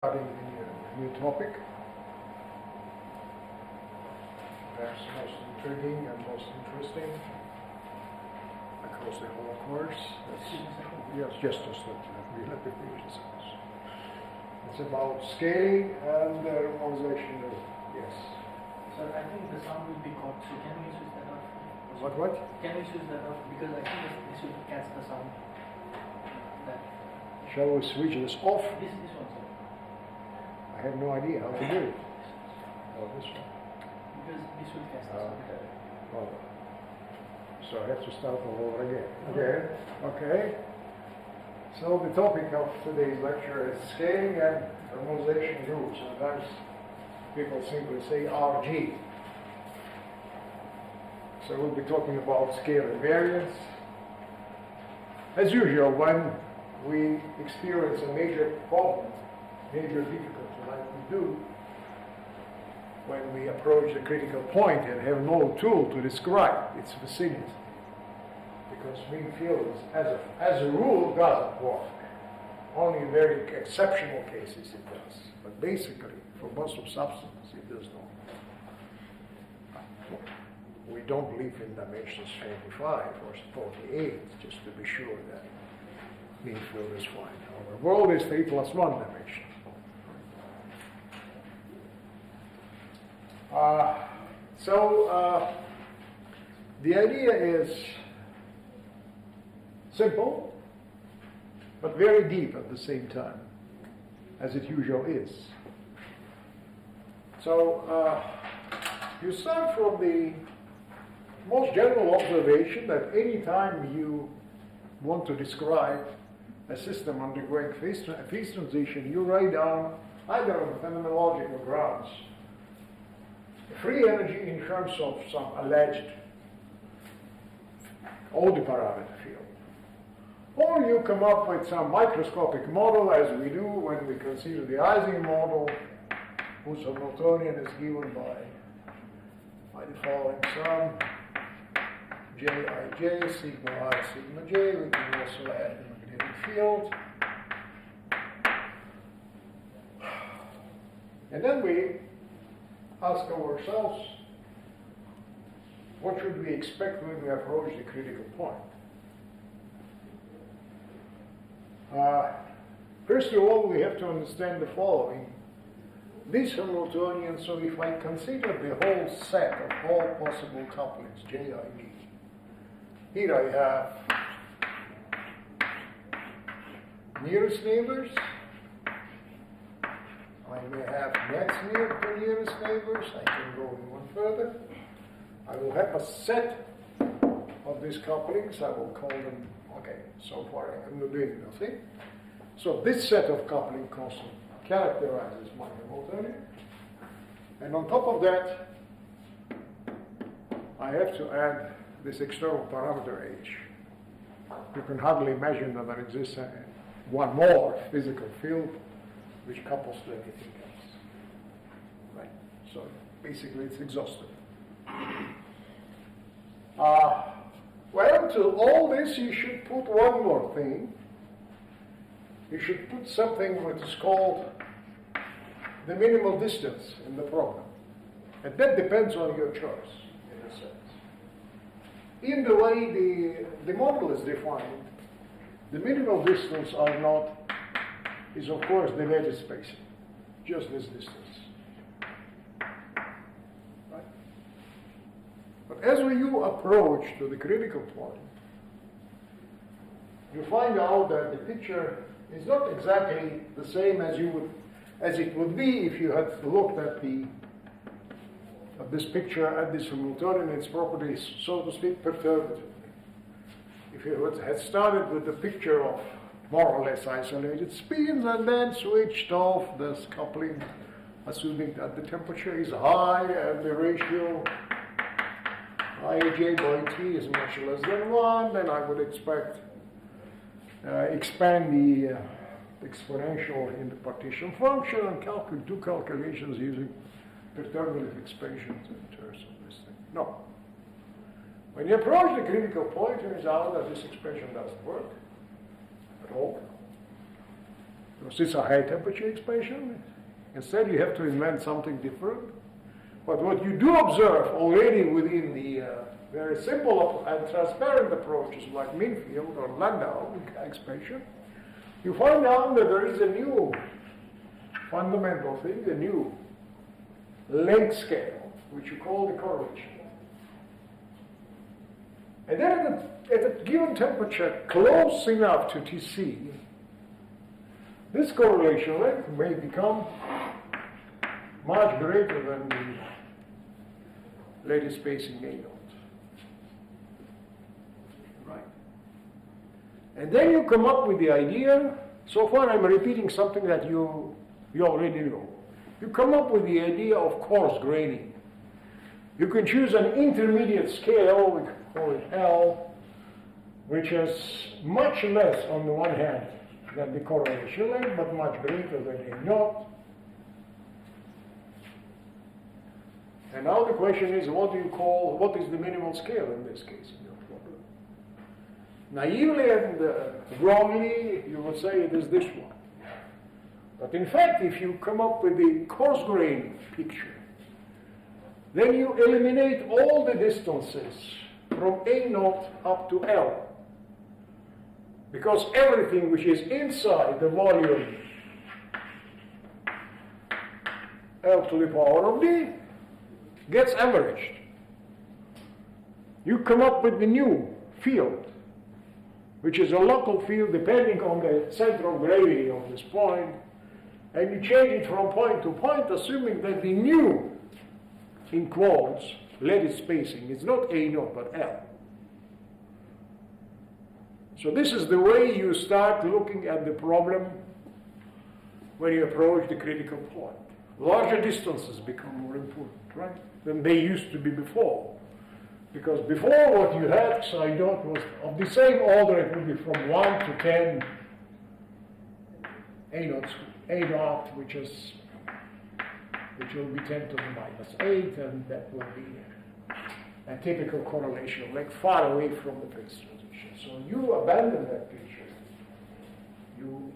Starting a new topic, perhaps most intriguing and most interesting across the whole course. Yes, just let me finish this. It's about scaling and renormalization. Yes. So I think the sound will be caught. So can we switch that off? What? Can we switch that off? Because I think this will catch the sound. That. Shall we switch this off? This one, sir. I have no idea how to do it. Oh, this one. Because this will catch the sound. Okay. Well, so I have to start all over again. Okay. So the topic of today's lecture is scaling and renormalization groups. Sometimes people simply say RG. So we'll be talking about scale invariance. As usual, when we experience a major problem, major difficulty like we do, when we approach the critical point and have no tool to describe its vicinity, because mean fields, as a rule, doesn't work. Only in very exceptional cases it does. But basically, for most of substance, it does not. We don't believe in dimensions 25 or 48, just to be sure that mean field is fine. Our world is 3 plus 1 dimension. The idea is simple, but very deep at the same time, as it usually is. So you start from the most general observation that any time you want to describe a system undergoing phase transition, you write down, either on phenomenological grounds, free energy in terms of some alleged OD parameter field. Or you come up with some microscopic model, as we do when we consider the Ising model, whose Hamiltonian is given by the following sum, Jij, sigma I, sigma j. We can also add a magnetic field. And then we ask ourselves, what should we expect when we approach the critical point? First of all, we have to understand the following. This Hamiltonian, so if I consider the whole set of all possible couplings, Ji, here I have nearest neighbors. I may have next nearest neighbors. I can go one further. I will have a set of these couplings. I will call them, okay, so far I'm not doing nothing. So this set of coupling constant characterizes my Hamiltonian. And on top of that, I have to add this external parameter H. You can hardly imagine that there exists one more physical field which couples to anything else. Right? So basically it's exhaustive. Well, to all this you should put one more thing. You should put something which is called the minimal distance in the problem. And that depends on your choice, in a sense. In the way the model is defined, the minimal distance is of course the lattice spacing, just this distance. Right? But as you approach to the critical point, you find out that the picture is not exactly the same as it would be if you had looked at this picture at this Hamiltonian, its properties, so to speak, perturbatively. If you had started with the picture of more or less isolated spins and then switched off this coupling, assuming that the temperature is high and the ratio Ij by T is much less than 1, then I would expect expand the exponential in the partition function and do calculations using perturbative expansions in terms of this thing. No. When you approach the critical point, it turns out that this expression doesn't work at all. because it's a high temperature expansion. Instead, you have to invent something different. But what you do observe already within the very simple and transparent approaches like mean field or Landau expansion, you find out that there is a new fundamental thing, a new length scale, which you call the correlation. And then at a given temperature close enough to Tc, this correlation length may become much greater than the lattice spacing A0. Right? And then you come up with the idea, so far I'm repeating something that you already know. You come up with the idea of coarse graining. You can choose an intermediate scale, we call it L, which is much less on the one hand than the correlation length, but much greater than A0. And now the question is, what is the minimal scale in this case in your problem? Naively and wrongly, you would say it is this one. But in fact, if you come up with the coarse grain picture, then you eliminate all the distances from A0 up to L. Because everything which is inside the volume L to the power of D gets averaged. You come up with the new field, which is a local field depending on the center of gravity of this point, and you change it from point to point, assuming that the new, in quotes, lattice spacing is not A0 but L. So this is the way you start looking at the problem when you approach the critical point. Larger distances become more important, right, than they used to be before. Because before what you had, psi dot was of the same order, it would be from 1 to 10 A dot, which will be 10 to the minus 8, and that will be a typical correlation, like far away from the phase transition. So you abandon that picture. You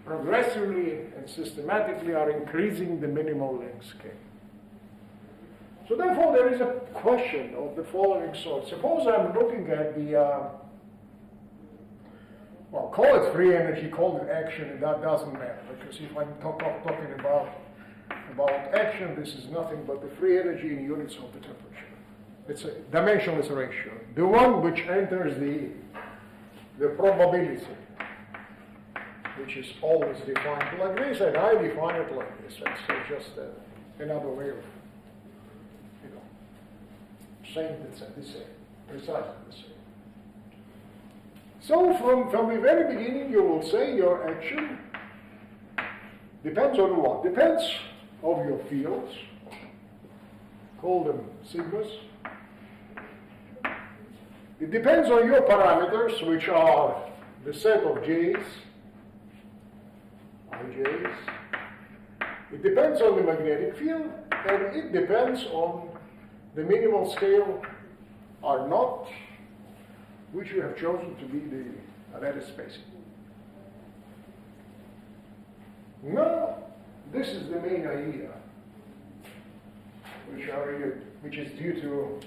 progressively and systematically are increasing the minimal length scale. So therefore, there is a question of the following sort. Suppose I'm looking at the, well, call it free energy, call it action, and that doesn't matter, because if I'm talking about action, this is nothing but the free energy in units of the temperature. It's a dimensionless ratio, the one which enters the probability, which is always defined like this, and I define it like this. It's just another way of, saying it's the same, precisely the same. So from the very beginning, you will say your action depends on what? Depends on your fields, call them sigmas. It depends on your parameters, which are the set of j's, ij's. It depends on the magnetic field, and it depends on the minimal scale R naught, which you have chosen to be the lattice spacing. Now, this is the main idea, which is due to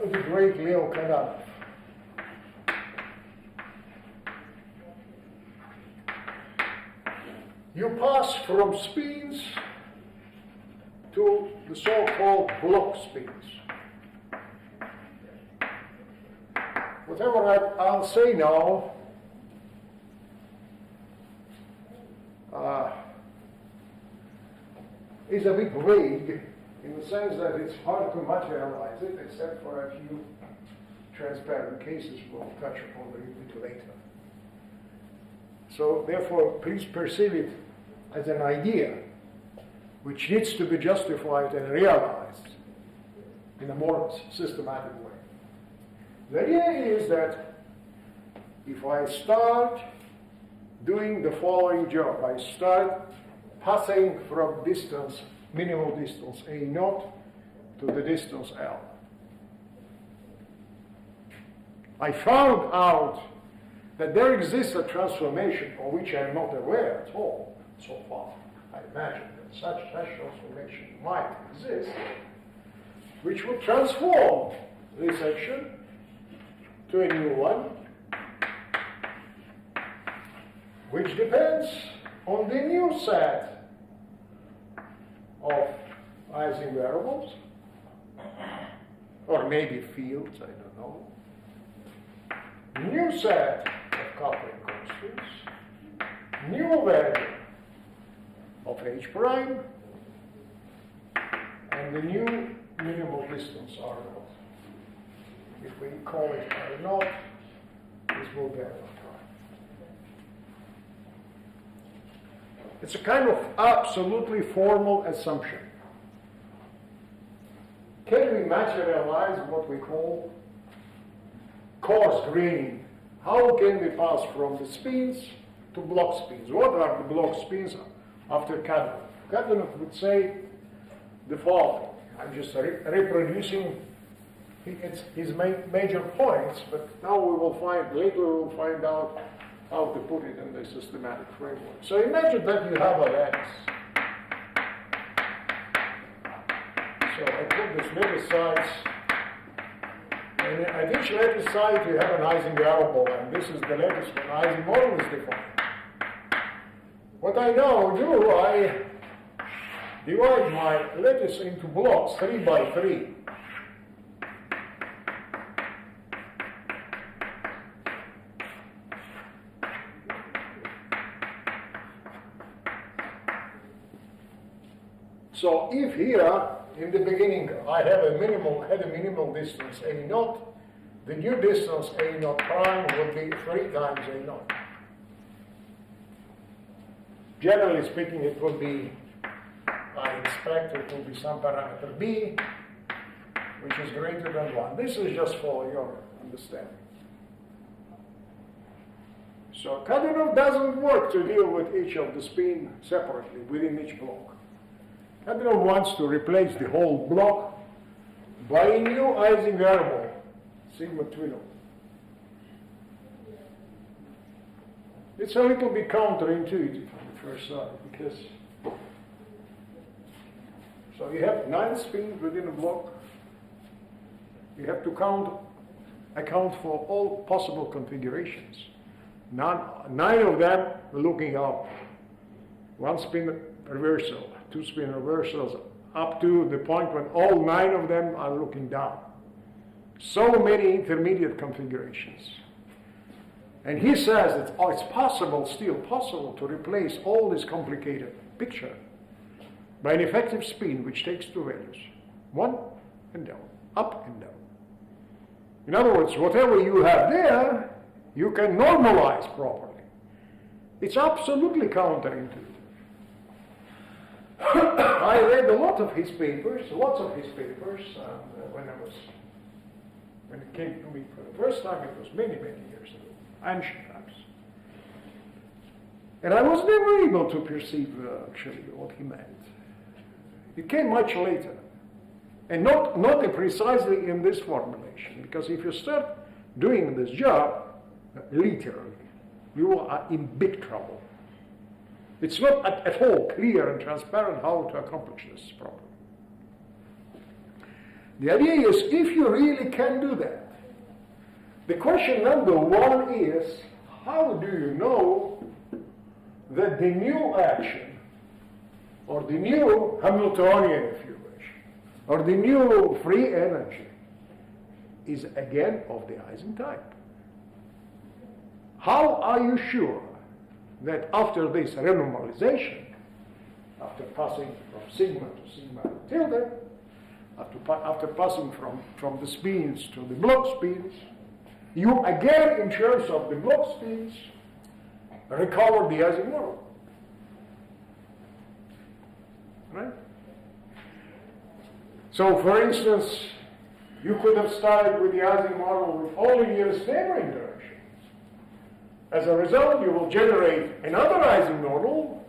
the great Leo Kadanoff. You pass from spins to the so-called block spins. Whatever I'll say now is a bit vague in the sense that it's hard to materialize it, except for a few transparent cases we'll touch upon a little bit later. So therefore, please perceive it as an idea which needs to be justified and realized in a more systematic way. The idea is that if I start doing the following job, I start passing from distance, minimal distance A0 to the distance L. I found out that there exists a transformation of which I'm not aware at all so far. I imagine that such transformation might exist, which would transform this action to a new one, which depends on the new set of Ising variables, or maybe fields, I don't know. New set of coupling constants, new value of H prime, and the new minimal distance R naught. If we call it R naught, this will be R naught prime. It's a kind of absolutely formal assumption. Can we materialize what we call coarse graining? How can we pass from the spins to block spins? What are the block spins after Kadanoff? Kadanoff would say the following. I'm just reproducing his major points, but now later we will find out how to put it in the systematic framework. So imagine that you have a lattice. So I put this lattice size, and at each lattice size you have an Ising variable, and this is the lattice when Ising model is defined. What I now do, I divide my lattice into blocks, 3 by 3. So if here, in the beginning, I had a minimal distance A naught, the new distance A naught prime would be 3 times A naught. Generally speaking, it will be, I expect it will be some parameter B, which is greater than 1. This is just for your understanding. So Kadanoff doesn't work to deal with each of the spin separately within each block. Kadanoff wants to replace the whole block by a new Ising variable, sigma twinno. It's a little bit counterintuitive on the first side because so you have 9 spins within a block. You have to account for all possible configurations. 9 of them are looking up. 1 spin reversal, 2 spin reversals, up to the point when all 9 of them are looking down. So many intermediate configurations. And he says it's possible, still possible, to replace all this complicated picture by an effective spin which takes 2 values, 1 and down, up and down. In other words, whatever you have there, you can normalize properly. It's absolutely counterintuitive. I read lots of his papers, when it came to me for the first time, it was many, many years ago, ancient times. And I was never able to perceive actually what he meant. It came much later, and not precisely in this formulation, because if you start doing this job, literally, you are in big trouble. It's not at all clear and transparent how to accomplish this problem. The idea is, if you really can do that, the question number 1 is, how do you know that the new action, or the new Hamiltonian, if you wish, or the new free energy is again of the Ising type? How are you sure that after this renormalization, after passing from sigma to sigma tilde, after passing from the spins to the block spins, you again, in terms of the block spins, recover the Ising model? Right? So, for instance, you could have started with the Ising model with only nearest neighbor interaction. As a result, you will generate another Ising model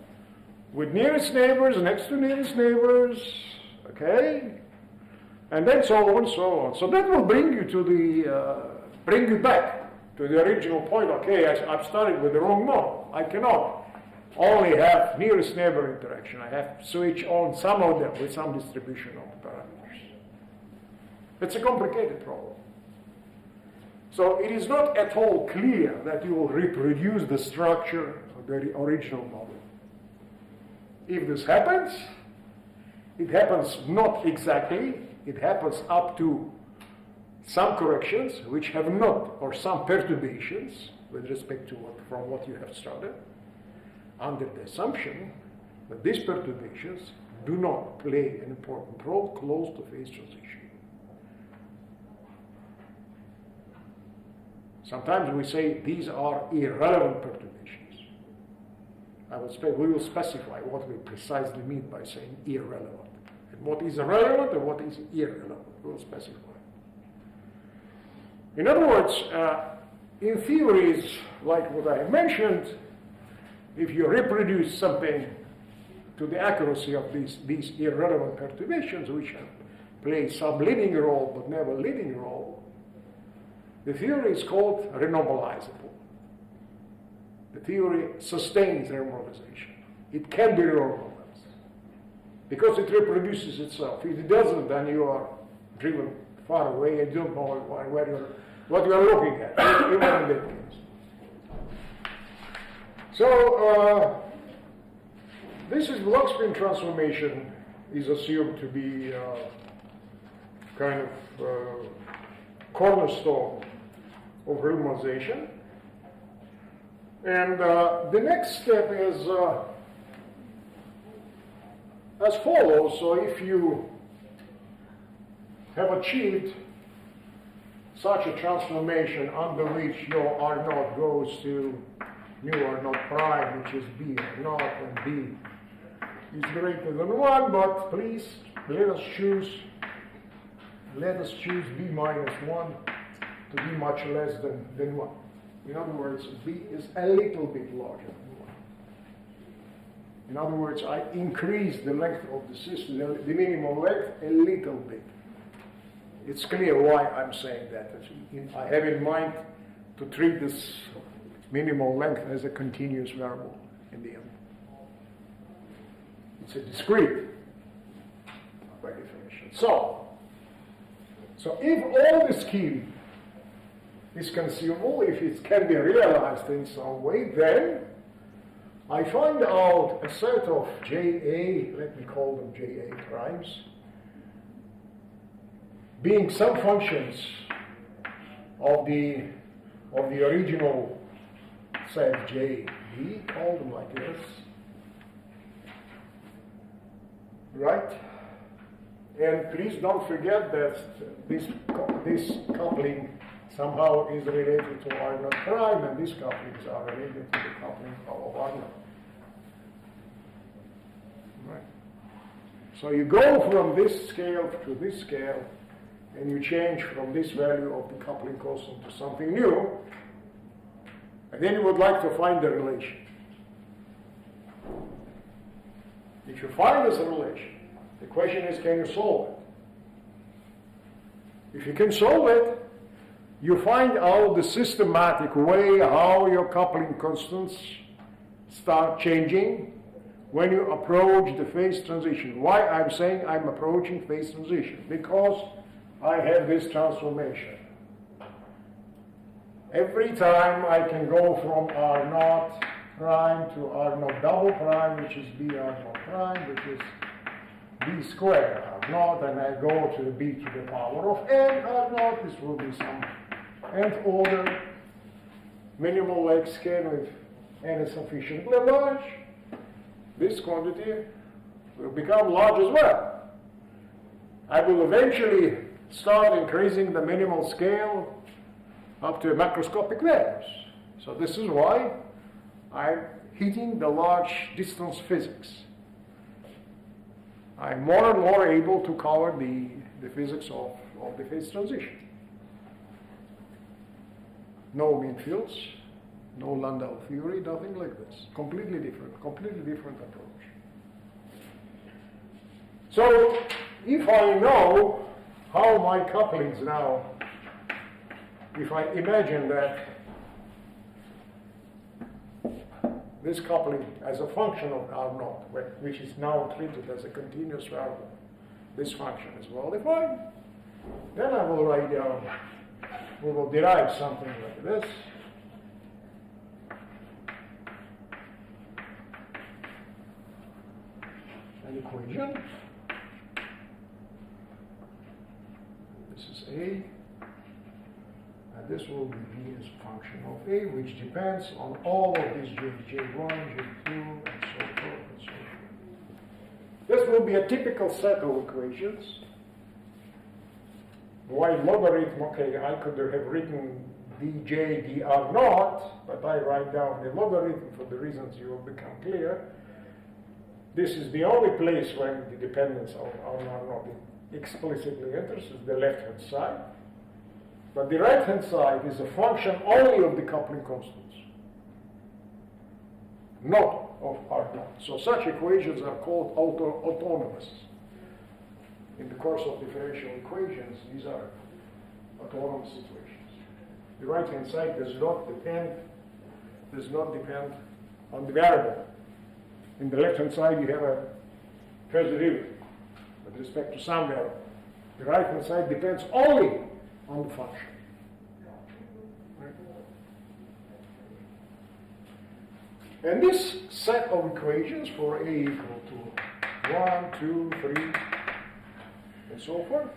with nearest neighbors, next to nearest neighbors, okay? And then so on and so on. So that will bring you to bring you back to the original point, okay, I'm starting with the wrong model. I cannot only have nearest neighbor interaction. I have to switch on some of them with some distribution of the parameters. It's a complicated problem. So it is not at all clear that you will reproduce the structure of the original model. If this happens, it happens not exactly, it happens up to some corrections which have not, or some perturbations with respect to from what you have started, under the assumption that these perturbations do not play an important role close to phase transition. Sometimes we say these are irrelevant perturbations. We will specify what we precisely mean by saying irrelevant. And what is relevant and what is irrelevant, we will specify. In other words, in theories like what I have mentioned, if you reproduce something to the accuracy of these irrelevant perturbations, which play some leading role but never leading role, the theory is called renormalizable. The theory sustains renormalization. It can be renormalized because it reproduces itself. If it doesn't, then you are driven far away and don't know what you are looking at, even in that case. So this is Bloch-spin transformation is assumed to be kind of cornerstone of renormalization. And the next step is as follows. So if you have achieved such a transformation under which your R naught goes to mu R naught prime, which is B R naught, and B is greater than 1, but please let us choose B minus 1 to be much less than 1. In other words, B is a little bit larger than 1. In other words, I increase the length of the system, the minimum length, a little bit. It's clear why I'm saying that. I have in mind to treat this minimal length as a continuous variable in the end. It's a discrete by definition. So if all the scheme is conceivable, if it can be realized in some way, then I find out a set of JA, let me call them JA primes, being some functions of the original set JB, call them like this, right? And please don't forget that this coupling somehow is related to R naught prime, and these couplings are related to the coupling of R naught. Right. So you go from this scale to this scale, and you change from this value of the coupling constant to something new, and then you would like to find the relation. If you find this relation, the question is, can you solve it? If you can solve it, you find out the systematic way how your coupling constants start changing when you approach the phase transition. Why I'm saying I'm approaching phase transition? Because I have this transformation. Every time I can go from R naught prime to R naught double prime, which is B R naught prime, which is B squared R naught, and I go to B to the power of n R naught. This will be some nth order minimal length scale with n is sufficiently large. This quantity will become large as well. I will eventually start increasing the minimal scale up to macroscopic values. So this is why I'm hitting the large distance physics. I'm more and more able to cover the physics of the phase transition. No mean fields, no Landau theory, nothing like this. Completely different approach. So if I know how my couplings now, if I imagine that this coupling as a function of R0, which is now treated as a continuous variable. This function is well defined. Then I will write down, we will derive something like this. An equation. This is A. And this will be V as a function of A, which depends on all of these J, J1, J2, and so forth and so forth. This will be a typical set of equations. Why logarithm? Okay, I could have written dj dr naught, but I write down the logarithm for the reasons you will become clear. This is the only place where the dependence on R naught explicitly enters, is the left-hand side. But the right-hand side is a function only of the coupling constants, not of R naught. So such equations are called autonomous. In the course of differential equations, these are autonomous situations. The right-hand side does not depend on the variable. In the left-hand side, you have a first derivative with respect to some variable. The right-hand side depends only on the function. And this set of equations for A equal to 1, 2, 3, and so forth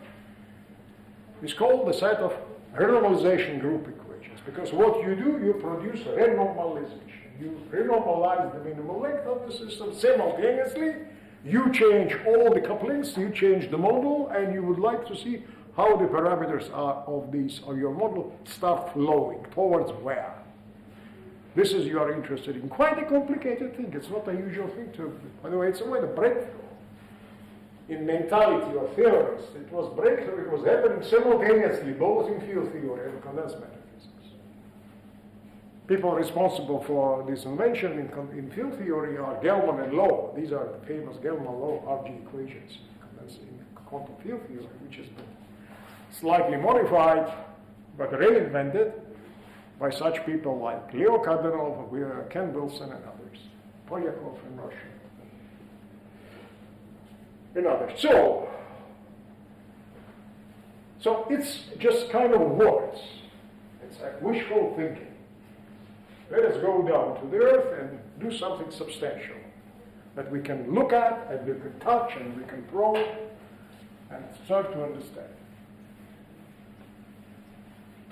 is called the set of renormalization group equations, because what you do, you produce a renormalization. You renormalize the minimum length of the system simultaneously. You change all the couplings, you change the model, and you would like to see how the parameters are of your model start flowing towards where. This is you are interested in. Quite a complicated thing. It's not a usual thing to. By the way, it's a way of breakthrough in mentality of theorists. It was breakthrough. It was happening simultaneously, both in field theory and condensed matter physics. People responsible for this invention in field theory are Gell-Mann and Low. These are the famous Gell-Mann-Low RG equations in quantum field theory, which has been slightly modified but reinvented by such people like Leo Kadanoff, Ken Wilson, and others, Polyakov and Nersesyan, and others. So it's just kind of words. It's like wishful thinking. Let us go down to the earth and do something substantial that we can look at, and we can touch, and we can probe, and start to understand.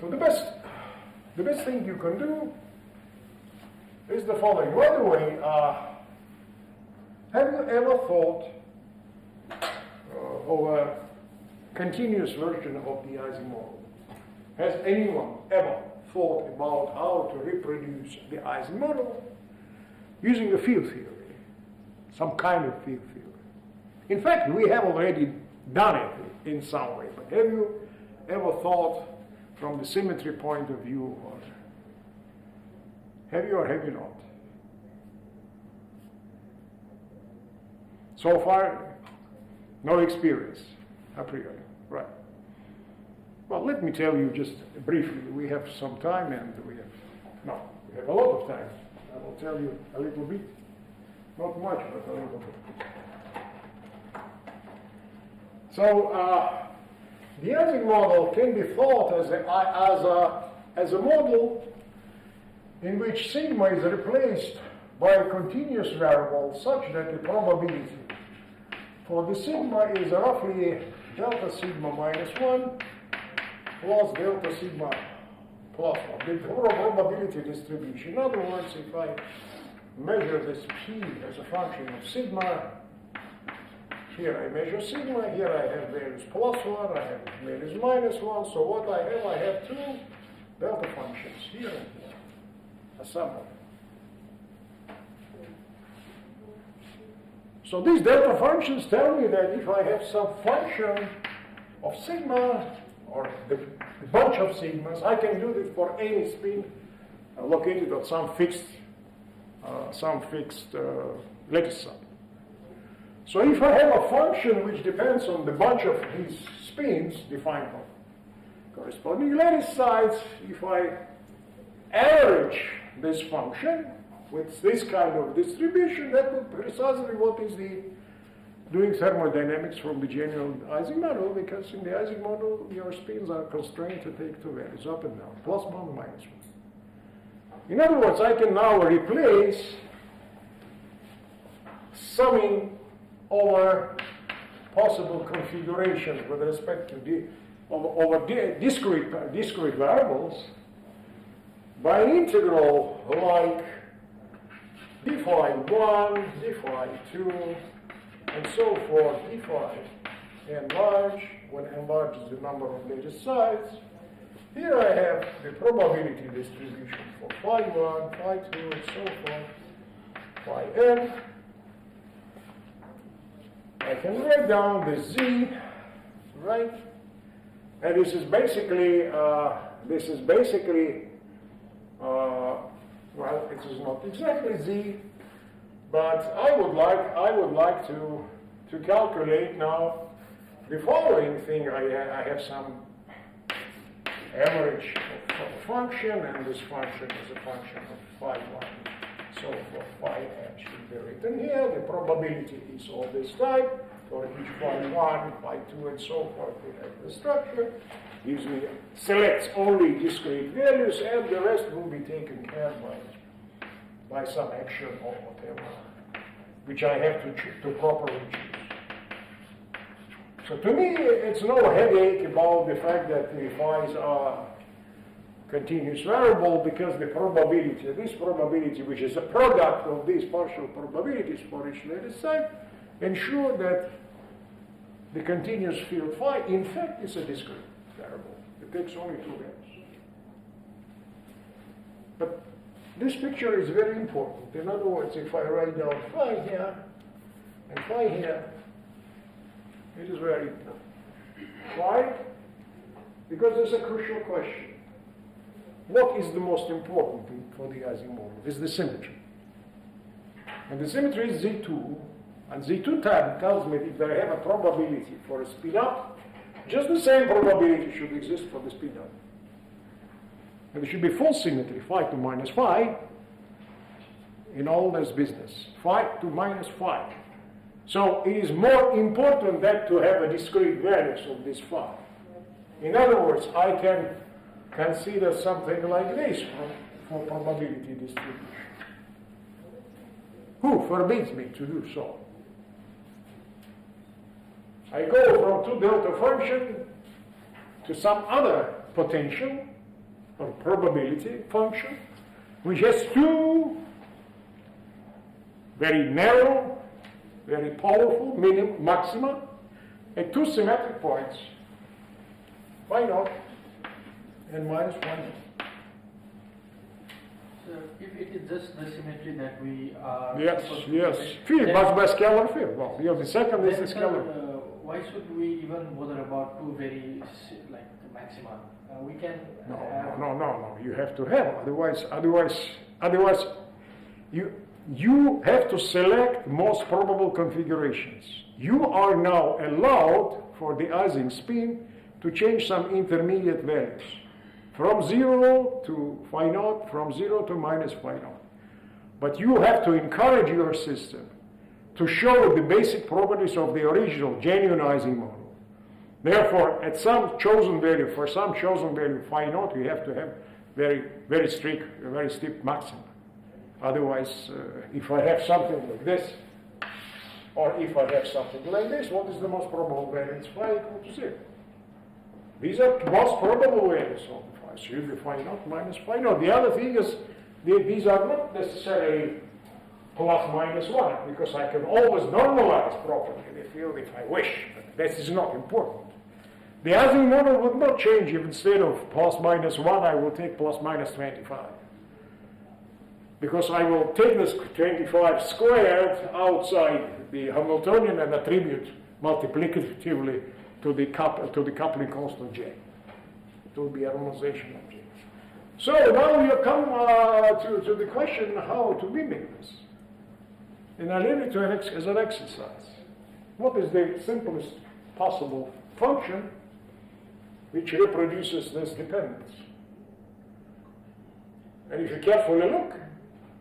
So the best thing you can do is the following. By the way, have you ever thought of a continuous version of the Ising model? Has anyone ever thought about how to reproduce the Ising model using a field theory, some kind of field theory? In fact, we have already done it in some way, but have you ever thought from the symmetry point of view, or have you or have you not? So far, no experience, a priori, right? Well, let me tell you just briefly. We have some time, and we have a lot of time. I will tell you a little bit, not much, but a little bit. So, the Ising model can be thought as a model in which sigma is replaced by a continuous variable such that the probability for the sigma is roughly delta sigma minus 1 plus delta sigma plus 1. The probability distribution. In other words, if I measure this p as a function of sigma, here I measure sigma, here I have values plus 1, I have values minus 1, so what I have two delta functions here and here, a sum of them. So these delta functions tell me that if I have some function of sigma, or the bunch of sigmas, I can do this for any spin located on some fixed lattice sum. So if I have a function which depends on the bunch of these spins defined by corresponding lattice sides, if I average this function, with this kind of distribution, that would precisely what is the doing thermodynamics from the genuine Ising model, because in the Ising model, your spins are constrained to take two values, up and down, plus one, minus one. In other words, I can now replace summing over possible configurations with respect to discrete variables by an integral like d phi 1, d phi 2, and so forth, d phi n large, when n large is the number of lattice sides. Here I have the probability distribution for phi 1, phi 2, and so forth, phi n. I can write down the z, right? And this is basically, well, it is not exactly z, but I would like to calculate now the following thing. I have some average of a function, and this function is a function of phi 1. So for phi n should be written here. The probability is all this type. For each phi 1, phi 2, and so forth, we have the structure. Usually selects only discrete values, and the rest will be taken care of by some action or whatever, which I have to properly choose. So to me, it's no headache about the fact that the phi's are continuous variable, because the probability, this probability, which is a product of these partial probabilities for each lattice side, ensure that the continuous field phi, in fact, is a discrete variable. It takes only two values. But this picture is very important. In other words, if I write down phi here and phi here, it is very important. Why? Because there's a crucial question. What is the most important thing for the Ising model? It's the symmetry. And the symmetry is Z2, and Z2 tells me if I have a probability for a speed up, just the same probability should exist for the speed down. And there should be full symmetry, phi to minus phi, in all this business, phi to minus phi. So it is more important than to have a discrete values of this phi. In other words, I can consider something like this for probability distribution. Who forbids me to do so? I go from two delta function to some other potential or probability function, which has two very narrow, very powerful maxima at two symmetric points, phi naught and minus 1. So if it is just the symmetry that we are... Yes. Field, but by scalar field. Well, the second is the scalar. Why should we even bother about two very, maxima? We can... No. You have to have. Otherwise, you have to select most probable configurations. You are now allowed for the Ising spin to change some intermediate values. From 0 to phi naught, from 0 to minus phi naught. But you have to encourage your system to show the basic properties of the original genuine Ising model. Therefore, at some chosen value, for some chosen value phi naught, you have to have very strict, very steep maxima. Otherwise, if I have something like this, or if I have something like this, what is the most probable value? It's phi equal to 0. These are most probable values of the phi. So you will phi naught minus phi naught. The other thing is, these are not necessarily plus minus 1, because I can always normalize properly the field if I wish. But this is not important. The Ising model would not change if instead of plus minus 1, I will take plus minus 25. Because I will take this 25 squared outside the Hamiltonian and attribute multiplicatively to the coupling constant J. It will be a normalization of J. So now you come to the question how to mimic this. And I leave it to as an exercise. What is the simplest possible function which reproduces this dependence? And if you carefully look,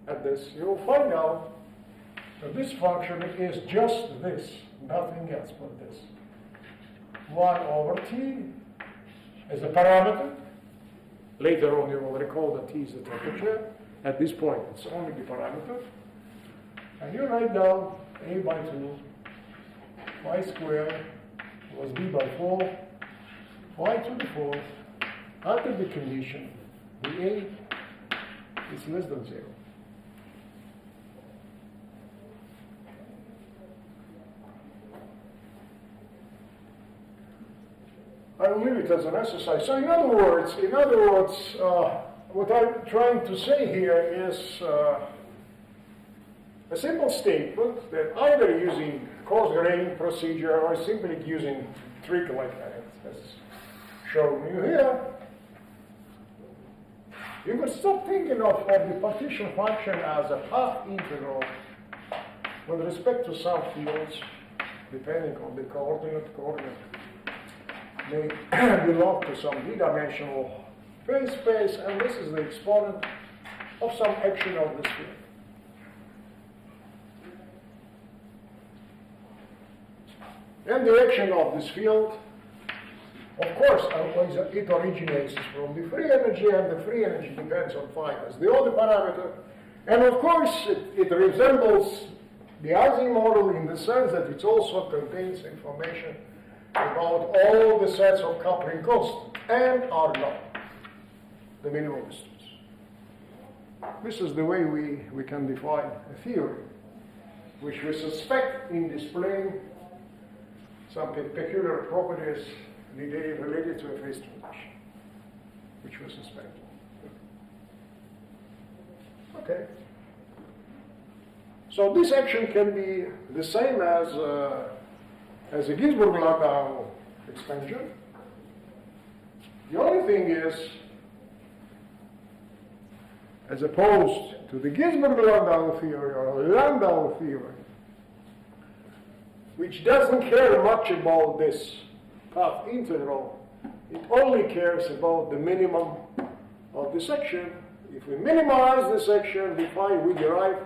at this, you will find out that this function is just this, nothing else but this. 1 over t as a parameter. Later on you will recall that t is the temperature. At this point it's only the parameter. And you write down a by 2, phi squared plus b by 4, phi to the 4th, under the condition the a is less than 0. I will leave it as an exercise. So in other words, what I'm trying to say here is a simple statement that either using coarse grading procedure or simply using trick like that, as shown you here, you could stop thinking of the partition function as a path integral with respect to some fields, depending on the coordinate may belong to some d-dimensional phase space, and this is the exponent of some action of this field. And the action of this field, of course, it originates from the free energy, and the free energy depends on phi as the other parameter. And of course, it resembles the Ising model in the sense that it also contains information about all the sets of coupling constants and are not the minimal distance. This is the way we can define a theory, which we suspect in displaying some peculiar properties related to a phase transition, which we suspect. Okay. So this action can be the same as a Ginzburg-Landau expansion. The only thing is, as opposed to the Ginzburg-Landau theory or Landau theory, which doesn't care much about this path integral, it only cares about the minimum of the section. If we minimize the section, we derive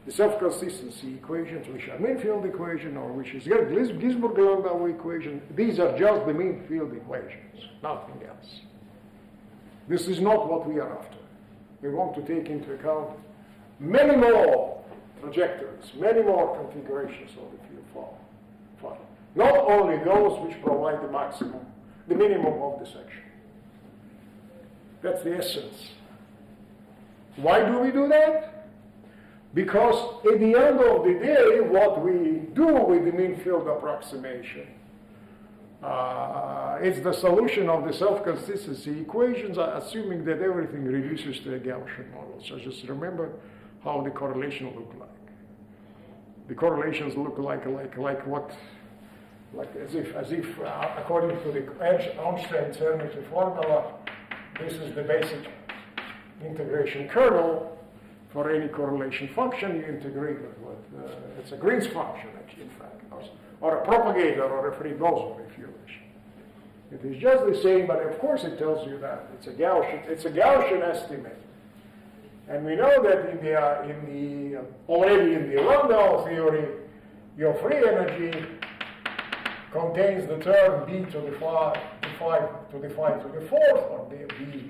the self-consistency equations, which are mean field equation, or which is Ginzburg-Landau equation. These are just the mean field equations, nothing else. This is not what we are after. We want to take into account many more trajectories, many more configurations of the field phi. Not only those which provide the maximum, the minimum of the section. That's the essence. Why do we do that? Because at the end of the day, what we do with the mean field approximation is the solution of the self-consistency equations, assuming that everything reduces to a Gaussian model. So just remember how the correlation look like. The correlations look like what, as if according to the Einstein-Zermite formula, this is the basic integration kernel. For any correlation function, you integrate it with, it's a Green's function, actually, in fact, or a propagator or a free boson, if you wish. It is just the same, but of course it tells you that it's a Gaussian estimate. And we know that already in the Landau theory, your free energy contains the term b to the 5 to the 4th, or b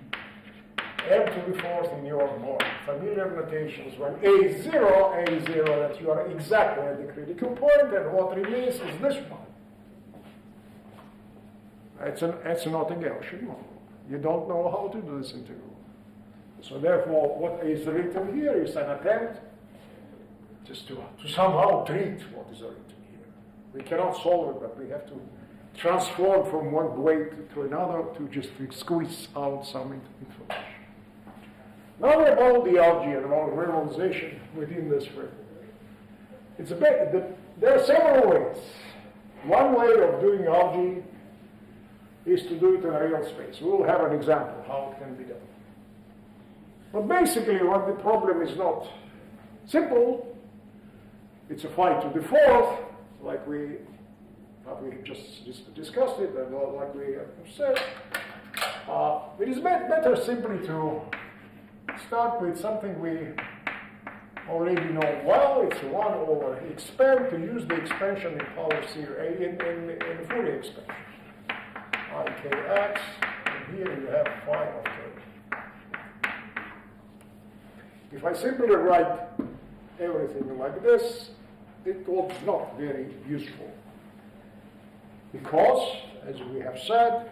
m to the 4th in your more familiar notations. When a is 0, that you are exactly at the critical point, and what remains is this one. It's not a Gaussian model. You don't know how to do this integral. So therefore, what is written here is an attempt just to somehow treat what is written here. We cannot solve it, but we have to transform from one way to another to just squeeze out some information. Now about the RG and about renormalization within this framework. There are several ways. One way of doing RG is to do it in a real space. We will have an example how it can be done. But basically, what the problem is not simple. It's a phi to the 4th, like we just discussed it, and like we have said. It is better simply to start with something we already know well. It's 1 over expand to use the expansion in power series in Fourier expansion. IKX, and here you have phi of k. If I simply write everything like this, it was not very useful. Because, as we have said,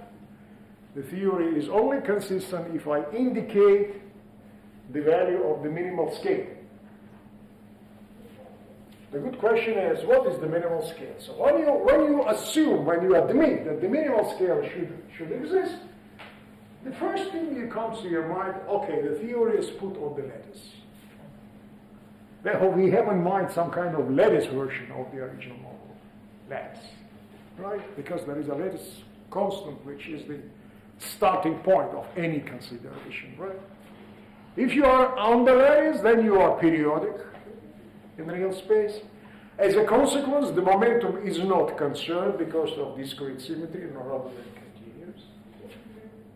the theory is only consistent if I indicate the value of the minimal scale. The good question is, what is the minimal scale? So when you assume, when you admit that the minimal scale should exist, the first thing that comes to your mind, okay, the theory is put on the lattice. Therefore, we have in mind some kind of lattice version of the original model. Lattice, right? Because there is a lattice constant, which is the starting point of any consideration, right? If you are on the lattice, then you are periodic in real space. As a consequence, the momentum is not conserved because of discrete symmetry, nor rather than continuous.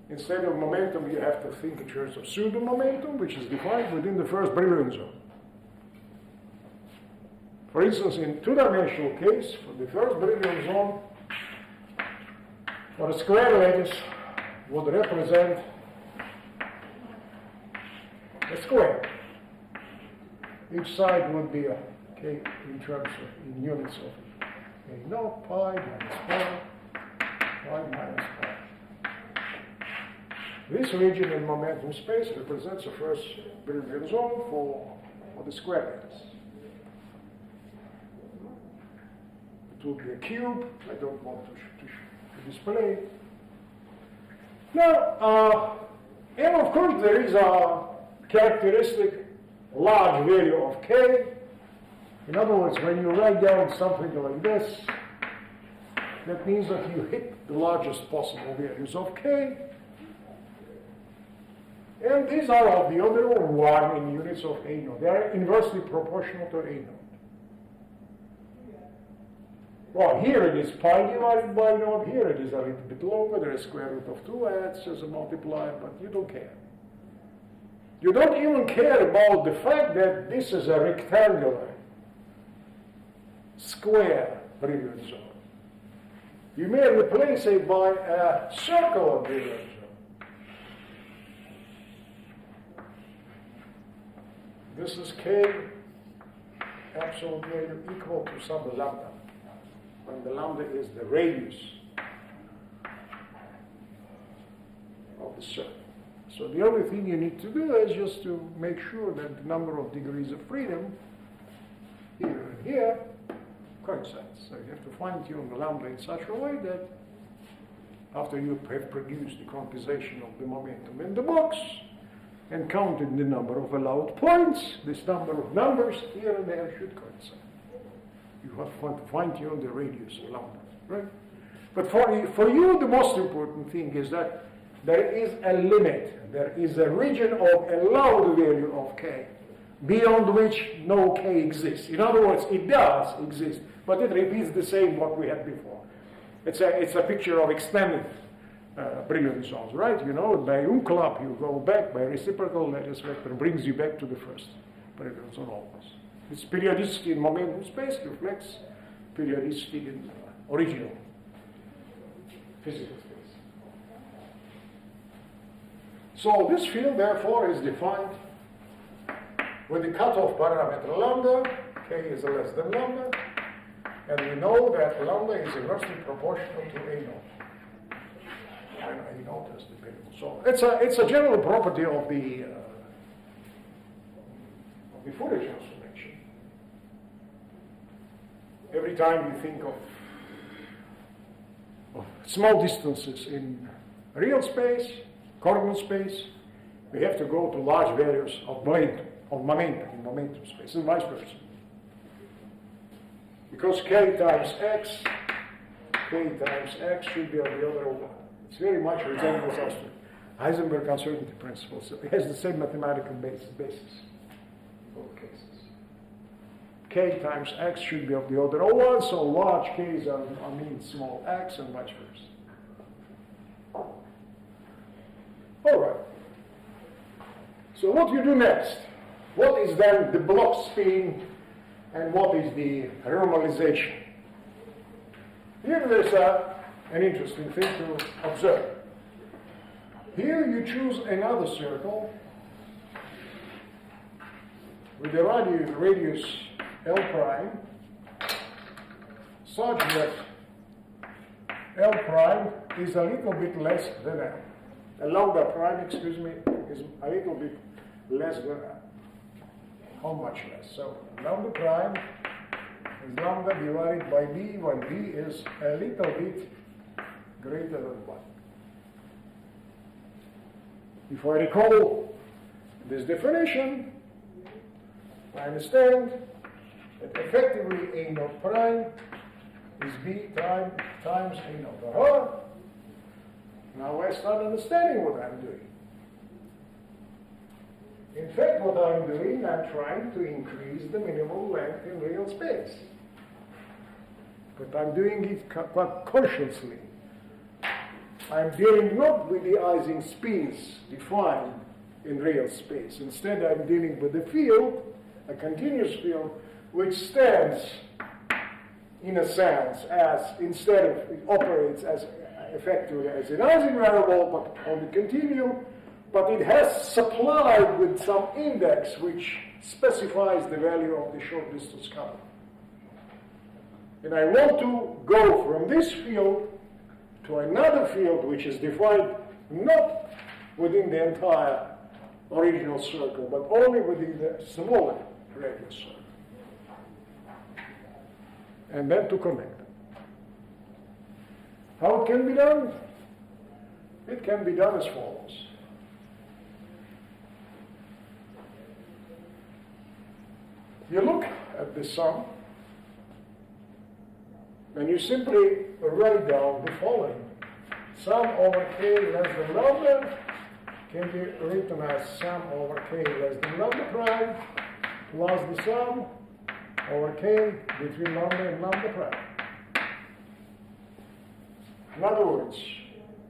Instead of momentum, you have to think in terms of pseudo-momentum, which is defined within the first brilliant zone. For instance, in two-dimensional case, for the first brilliant zone, for a square lattice would represent a square. Each side would be a k in terms of, in units of a naught, pi minus pi minus pi. This region in momentum space represents the first brilliant zone for the square lattice. It will be a cube. I don't want to display. Now, and of course there is a characteristic large value of k. In other words, when you write down something like this, that means that you hit the largest possible values of k. And these are of the order of 1 in units of a naught. They are inversely proportional to a naught. Well, here it is pi divided by naught. Here it is a little bit longer. There is square root of 2 adds as a multiplier, but you don't care. You don't even care about the fact that this is a rectangular square brilliant zone. You may replace it by a circular brilliant zone. This is k absolute value equal to some lambda, when the lambda is the radius of the circle. So the only thing you need to do is just to make sure that the number of degrees of freedom here and here coincides. So you have to fine-tune the lambda in such a way that after you have produced the quantization of the momentum in the box and counted the number of allowed points, this number of numbers here and there should coincide. You have to fine-tune the radius of lambda, right? But for you, the most important thing is that there is a limit. There is a region of allowed value of k, beyond which no k exists. In other words, it does exist, but it repeats the same what we had before. It's a picture of extended brilliant zones, right? You know, by umklapp, you go back by reciprocal lattice vector, brings you back to the first brilliant zone always. Its periodicity in momentum space reflects periodicity in original physical space. So this field, therefore, is defined with the cutoff parameter lambda. K is less than lambda. And we know that lambda is inversely proportional to a naught. And a naught is the variable. So it's a general property of the Fourier transformation. Every time you think of small distances in real space, coordinate space, we have to go to large values of momentum in momentum space, and vice versa. Because k times x should be on the order of 1. It's very much resembles us to Heisenberg uncertainty principle. So it has the same mathematical basis in both cases. K times x should be of the order of 1, so large k's mean small x, and vice versa. All right. So what do you do next? What is then the block spin and what is the renormalization? Here there's an interesting thing to observe. Here you choose another circle with the radius L prime, such that L prime is a little bit less than L. Lambda prime, excuse me, is a little bit less than L. How much less? So lambda prime is lambda divided by b, when b is a little bit greater than 1. If I recall this definition, I understand that effectively A naught prime is B times A naught R. Now I start understanding what I'm doing. In fact, what I'm doing, I'm trying to increase the minimum length in real space. But I'm doing it quite consciously. I'm dealing not with the Ising spins defined in real space. Instead, I'm dealing with the field, a continuous field, which stands, in a sense, as, instead of, it operates as effectively as an Ising variable, but on the continuum, but it has supplied with some index which specifies the value of the short distance couple. And I want to go from this field to another field which is defined not within the entire original circle, but only within the smaller radius circle. And then to connect them. How it can be done? It can be done as follows. You look at the sum, and you simply write down the following. Sum over k less than lambda can be written as sum over k less than lambda prime plus the sum over k between lambda and lambda prime. In other words,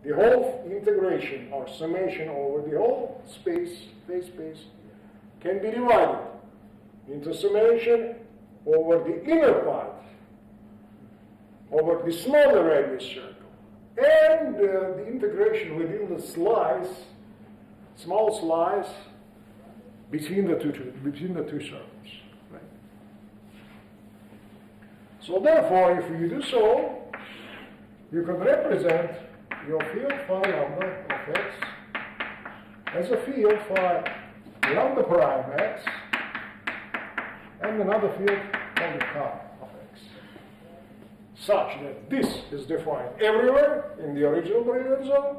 the whole integration or summation over the whole space, phase space, can be divided into summation over the inner part, over the smaller radius circle, and the integration within the slice, small slice, between the two circles. Right? So therefore, if you do so, you can represent your field phi lambda of x as a field phi lambda prime x and another field lambda chi of x, such that this is defined everywhere in the original Brilliant zone,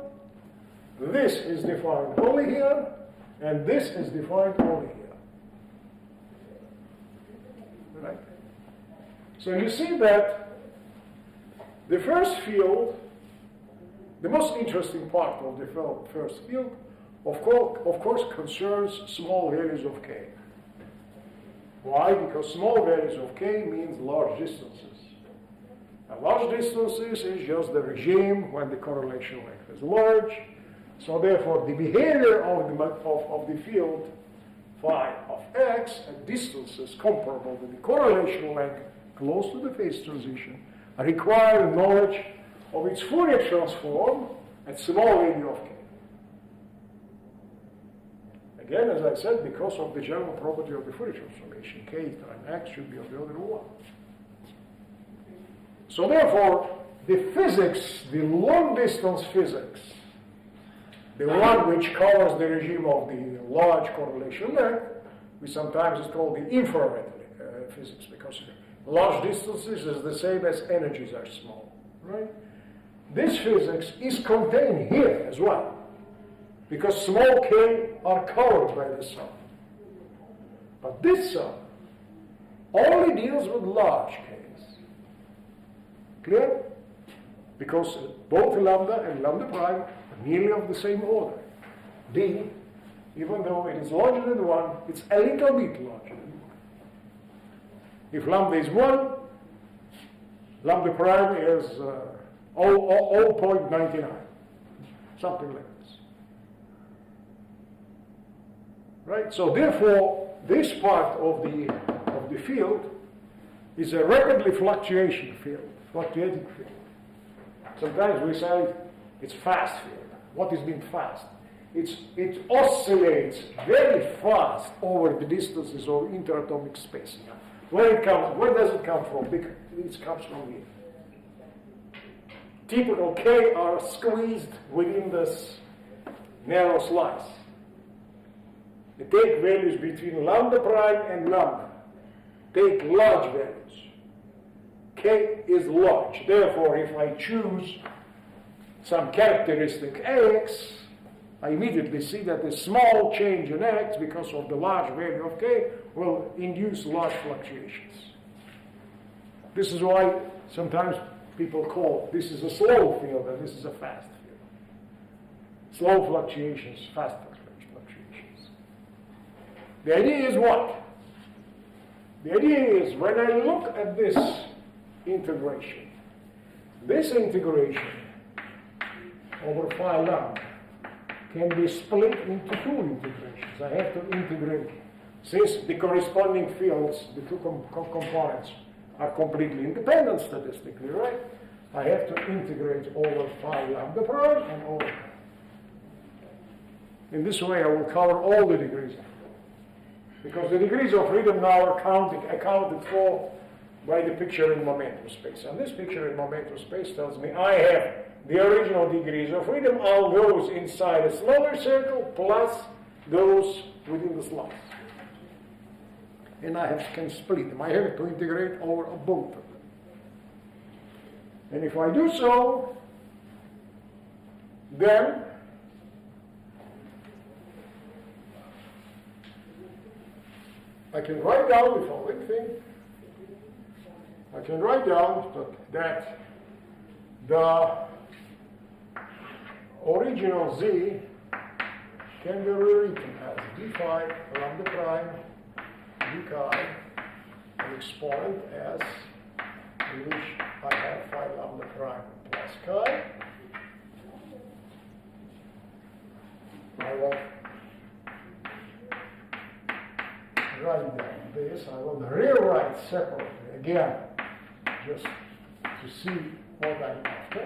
this is defined only here, and this is defined only here. Right? So you see that the first field, the most interesting part of the first field, of course concerns small values of k. Why? Because small values of k means large distances. And large distances is just the regime when the correlation length is large. So therefore, the behavior of the field phi of x at distances comparable to the correlation length close to the phase transition require knowledge of its Fourier transform at small value of k. Again, as I said, because of the general property of the Fourier transformation, k times x should be of the order of 1. So therefore, the physics, the long-distance physics, the one which covers the regime of the large correlation length, which sometimes is called the infrared physics, because large distances is the same as energies are small, right? This physics is contained here as well, because small k are covered by the sum. But this sum only deals with large k's. Clear? Because both lambda and lambda prime are nearly of the same order. D, even though it is larger than 1, it's a little bit larger than 1. If lambda is 1, lambda prime is 0.99, something like this. Right? So therefore, this part of the field is a rapidly fluctuating field. Sometimes we say it's fast field. What is mean fast? It oscillates very fast over the distances of interatomic space. Where does it come from? It comes from here. Typical K are squeezed within this narrow slice. They take values between lambda prime and lambda. Take large values. K is large. Therefore, if I choose some characteristic x, I immediately see that a small change in x, because of the large value of k, will induce large fluctuations. This is why sometimes people call this is a slow field and this is a fast field. Slow fluctuations, fast fluctuations. The idea is what? The idea is when I look at this integration over phi lambda can be split into two integrations. I have to integrate, since the corresponding fields, the two components, are completely independent statistically, right? I have to integrate over phi lambda prime and over. In this way, I will cover all the degrees of freedom. Because the degrees of freedom now are accounted for by the picture in momentum space. And this picture in momentum space tells me I have the original degrees of freedom, all those inside a smaller circle, plus those within the slice. And I can split them. I have to integrate over both of them. And if I do so, then I can write down the following thing. I can write down that the original z can be rewritten as d phi lambda prime d chi, an exponent as in which I have phi lambda prime plus chi. I will write down this. I will rewrite separately again, just to see what I'm after.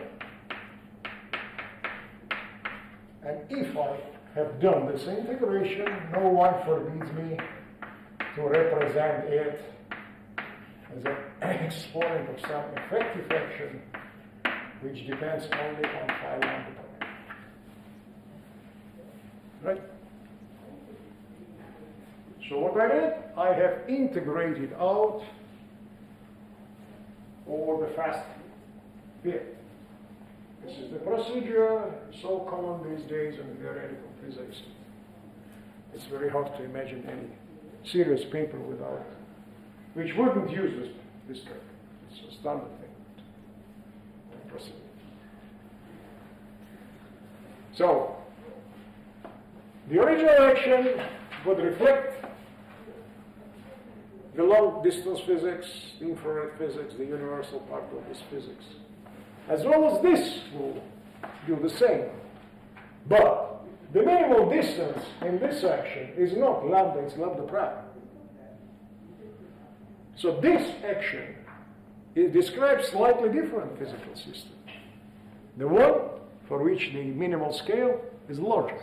And if I have done this integration, no one forbids me to represent it as an exponent of some effective function which depends only on phi lambda prime. Right? So what I did, I have integrated out over the fast field. This is the procedure so common these days in theoretical physics. It's very hard to imagine any serious paper without, which wouldn't use this trick. It's a standard thing. Proceed. So, the original action would reflect the long distance physics, the infrared physics, the universal part of this physics. As well as this will do the same. But the minimal distance in this action is not lambda, it's lambda prime. So this action, it describes slightly different physical system. The one for which the minimal scale is larger.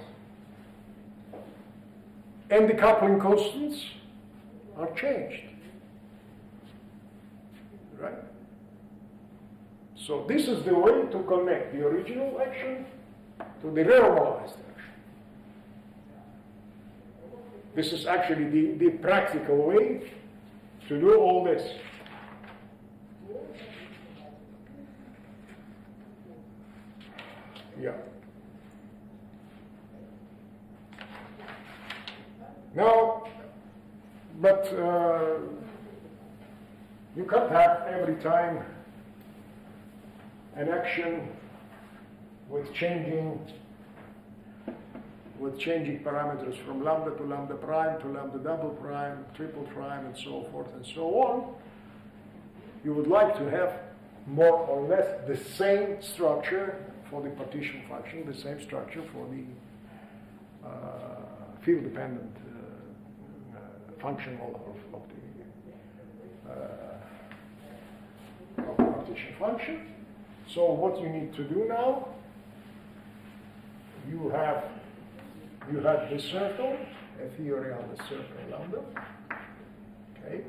And the coupling constants are changed. Right? So this is the way to connect the original action to the renormalized action. This is actually the practical way to do all this. Yeah. Now, but you can't have every time an action with changing parameters from lambda to lambda prime to lambda double prime, triple prime, and so forth and so on. You would like to have more or less the same structure for the partition function, the same structure for the field-dependent functional of the partition function. So what you need to do now, you had this circle, a theory on the circle lambda, okay,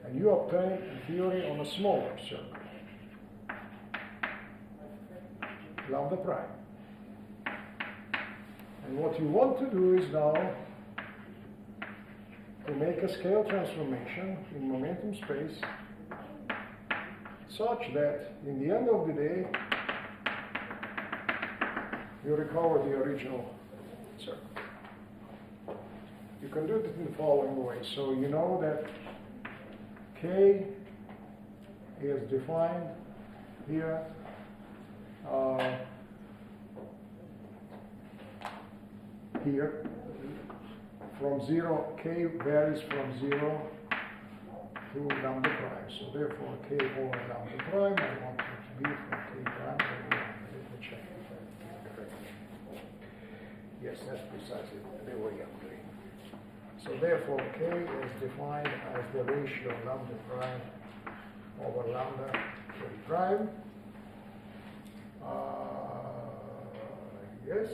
and you obtain a theory on a smaller circle, lambda prime. And what you want to do is now to make a scale transformation in momentum space such that in the end of the day you recover the original circle. You can do it in the following way. So you know that K is defined here here from 0, K varies from 0 to lambda prime. So therefore K over lambda prime, I want it to be from K prime. Let me check if I did it correctly. Yes, that's precisely the way I'm doing. So therefore K is defined as the ratio lambda prime over lambda K prime. Yes.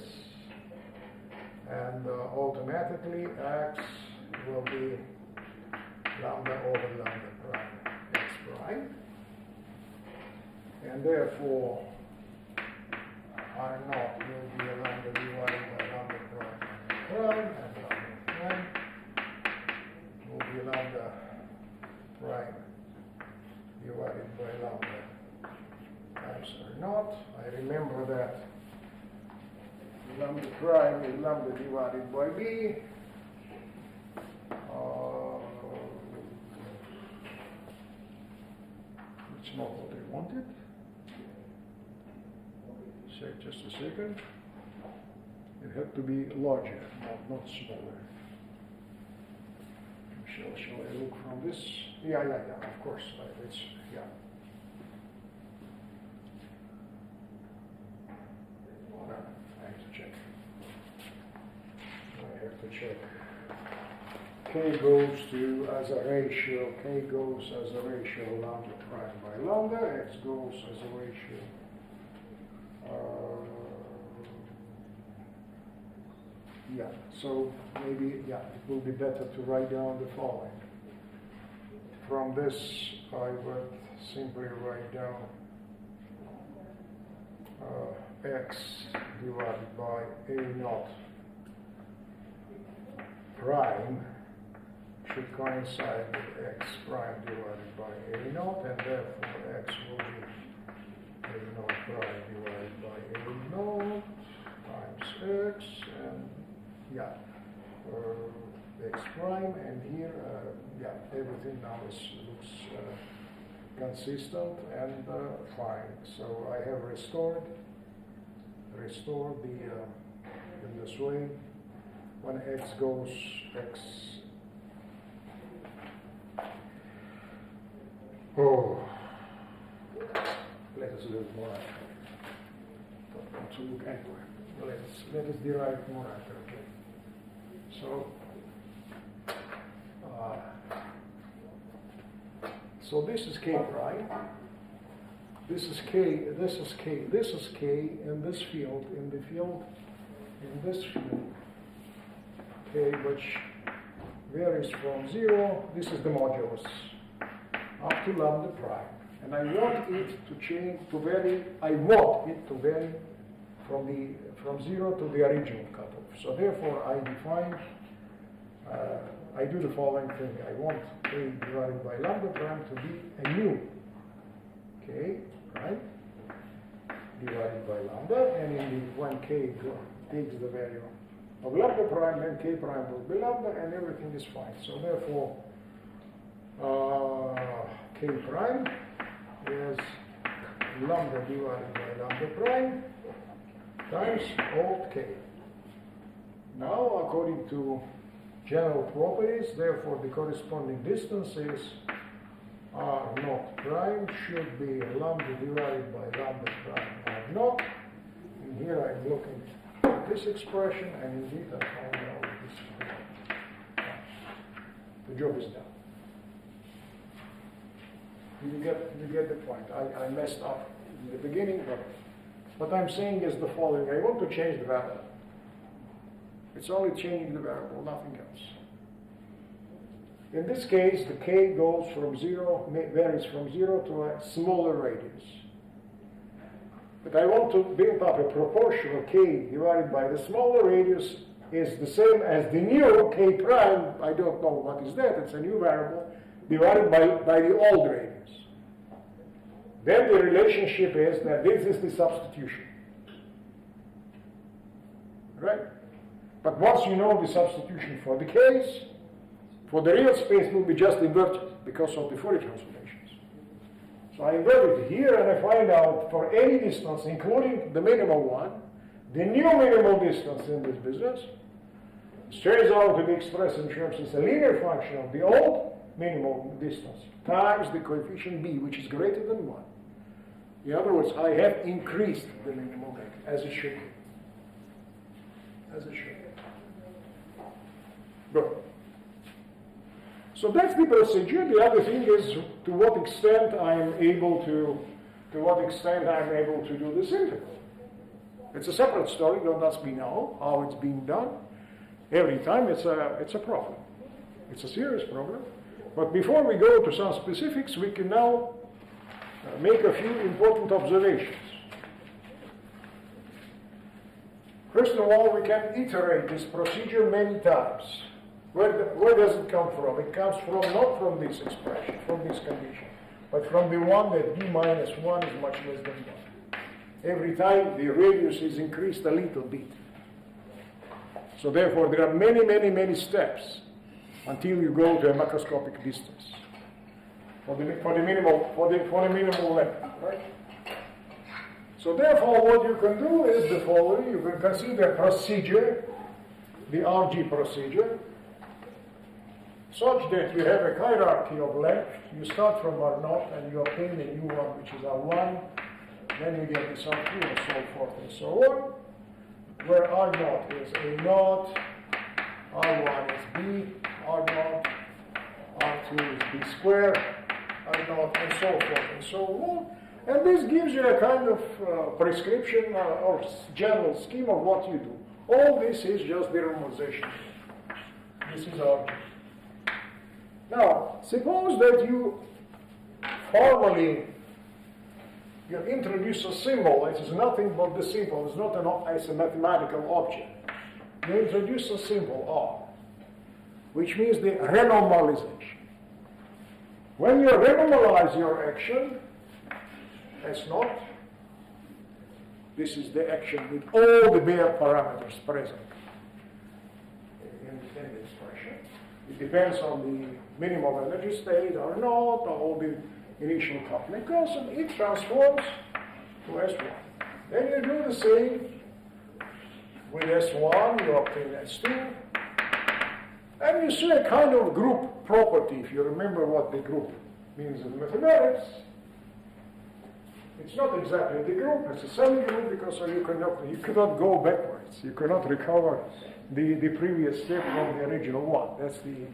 And automatically X will be lambda over lambda prime X prime. And therefore R naught will be a lambda divided by lambda prime, and lambda prime will be lambda prime divided by lambda times R naught. I remember that lambda prime is lambda divided by B. It's not what I wanted. Just a second. It had to be larger, not smaller. Shall I look from this? Yeah, of course. It's, yeah. I have to check. K goes to as a ratio, K goes as a ratio lambda prime by lambda, X goes as a ratio. Yeah, so maybe, yeah, it will be better to write down the following. From this, I would simply write down X divided by A naught prime should coincide with X prime divided by A naught, and therefore X will be A naught prime divided by A naught times X, and yeah, X prime, and here, yeah, everything now looks consistent and fine. So I have restored the in this way. When X goes X. Oh, let us look more accurately. Don't want to look anywhere. Let us derive it more accurately. So this is K prime. This is K. This is K. This is K in this field. In this field. K, which varies from 0. This is the modulus up to lambda prime, and I want it to change to vary. I want it to vary from 0 to the original cutoff. So therefore, I define. I do the following thing. I want K divided by lambda prime to be a new K prime divided by lambda, and when K takes the value of lambda prime, then K prime will be lambda, and everything is fine. So therefore, K prime is lambda divided by lambda prime times old K. Now, according to general properties, therefore the corresponding distances R naught prime should be lambda divided by lambda prime R naught. And here I'm looking at this expression, and indeed I found out this. The job is done. You get the point. I messed up in the beginning, but what I'm saying is the following. I want to change the variable. It's only changing the variable, nothing else. In this case, the k goes from 0, varies from 0 to a smaller radius. But I want to build up a proportional k divided by the smaller radius is the same as the new k prime, I don't know what is that, it's a new variable, divided by the old radius. Then the relationship is that this is the substitution. Right? But once you know the substitution for the case, for the real space will be just inverted because of the Fourier transformations. So I invert it here and I find out for any distance, including the minimal one, the new minimal distance in this business turns out to be expressed in terms as a linear function of the old minimal distance times the coefficient b, which is greater than 1. In other words, I have increased the minimal length, as it should be. As it should be. Good. So that's the procedure. The other thing is to what extent I'm able to do this integral. It's a separate story. Don't ask me now how it's being done. Every time it's a problem. It's a serious problem. But before we go to some specifics, we can now make a few important observations. First of all, we can iterate this procedure many times. Where does it come from? It comes from not from this expression, from this condition, but from the one that b minus 1 is much less than 1. Every time the radius is increased a little bit. So therefore, there are many, many, many steps until you go to a macroscopic distance for the minimal length, right? So therefore, what you can do is the following. You can consider procedure, the RG procedure, such that you have a hierarchy of length. You start from R0 and you obtain a new one, which is R1. Then you get the sum 2 and so forth and so on, where R0 is A0, R1 is B, R0, R2 is B squared, R0, and so forth and so on. And this gives you a kind of prescription or general scheme of what you do. All this is just the renormalization. This is RG. Now, suppose that you formally introduce a symbol. It is nothing but the symbol. It's not as a mathematical object. You introduce a symbol R, which means the renormalization. When you renormalize your action, S0, this is the action with all the bare parameters present in the expression. It depends on the minimal energy state or not, or all the initial coupling constant. It transforms to S1. Then you do the same with S1, you obtain S2, and you see a kind of group property, if you remember what the group means in mathematics. It's not exactly the group, it's a semi-group, because you cannot go backwards. You cannot recover the previous step from the original one. That's the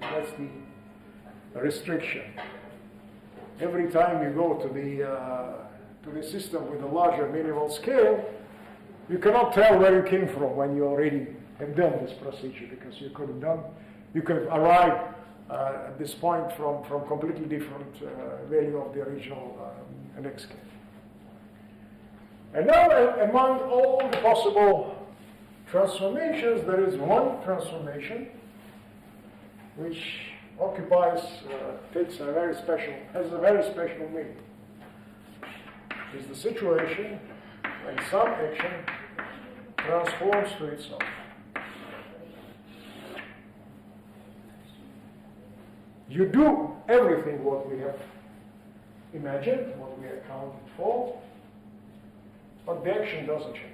restriction. Every time you go to the system with a larger minimal scale, you cannot tell where you came from when you already have done this procedure, because you could have arrived at this point from completely different value of the original next scale. And now, among all the possible transformations, there is one transformation which has a very special meaning. It's the situation when some action transforms to itself. You do everything what we have imagined, what we accounted for, but the action doesn't change.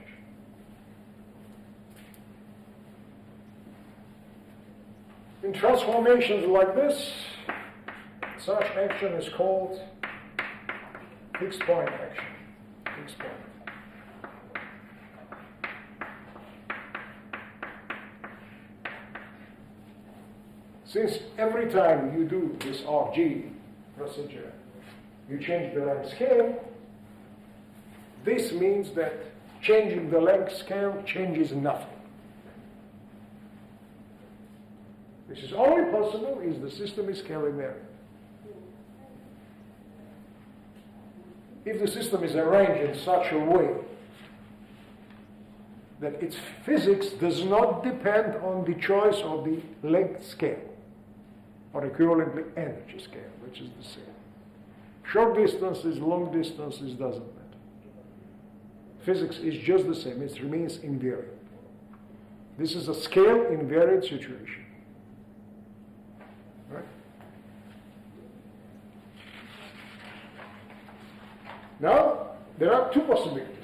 In transformations like this, such action is called fixed point action. Fixed point. since every time you do this RG procedure, you change the length scale, this means that changing the length scale changes nothing. This is only possible if the system is scale invariant. If the system is arranged in such a way that its physics does not depend on the choice of the length scale, or equivalently energy scale, which is the same. Short distances, long distances, doesn't matter. Physics is just the same, it remains invariant. This is a scale invariant situation. Right? Now, there are two possibilities.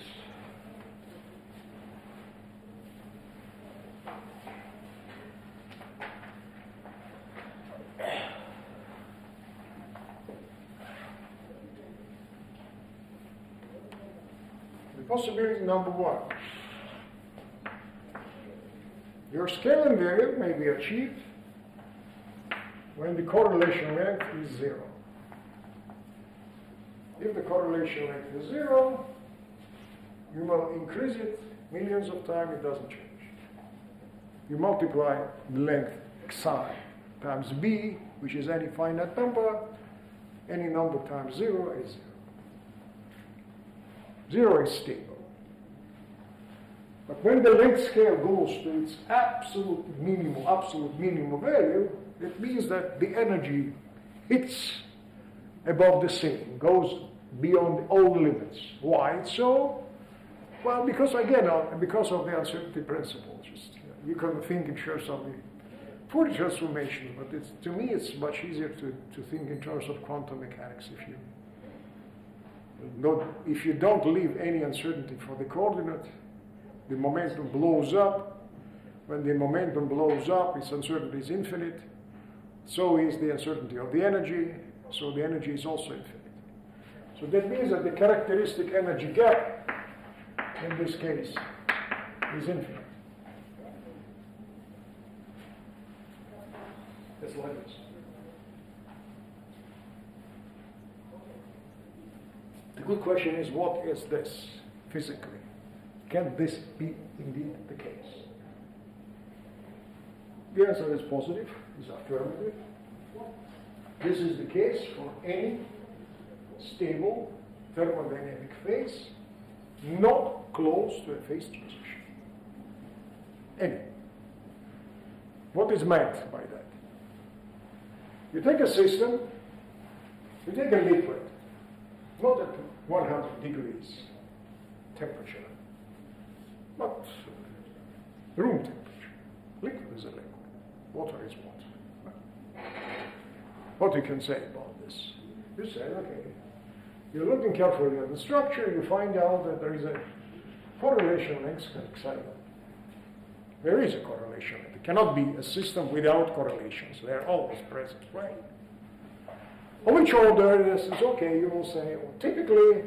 Possibility number one. Your scale invariant may be achieved when the correlation length is 0. If the correlation length is 0, you will increase it millions of times, it doesn't change. You multiply the length xi times b, which is any finite number, any number times 0 is 0. 0 is stable. But when the length scale goes to its absolute minimum value, it means that the energy hits above the ceiling, goes beyond all limits. Why so? Well, because again, because of the uncertainty principle. You can think in terms of the Fourier transformation, but to me it's much easier to think in terms of quantum mechanics if you don't leave any uncertainty for the coordinate, the momentum blows up. When the momentum blows up, its uncertainty is infinite. So is the uncertainty of the energy. So the energy is also infinite. So that means that the characteristic energy gap, in this case, is infinite. It's like this. The good question is, what is this physically? Can this be indeed the case? The answer is positive, is affirmative. This is the case for any stable thermodynamic phase not close to a phase transition. Any. What is meant by that? You take a system, you take a liquid, not at 100 degrees temperature, but room temperature. Liquid is a liquid. Water is water. What you can say about this? You say, okay, you're looking carefully at the structure, you find out that there is a correlation length xi. There is a correlation. It cannot be a system without correlations. They are always present, right? On which order this is okay, you will say, well, typically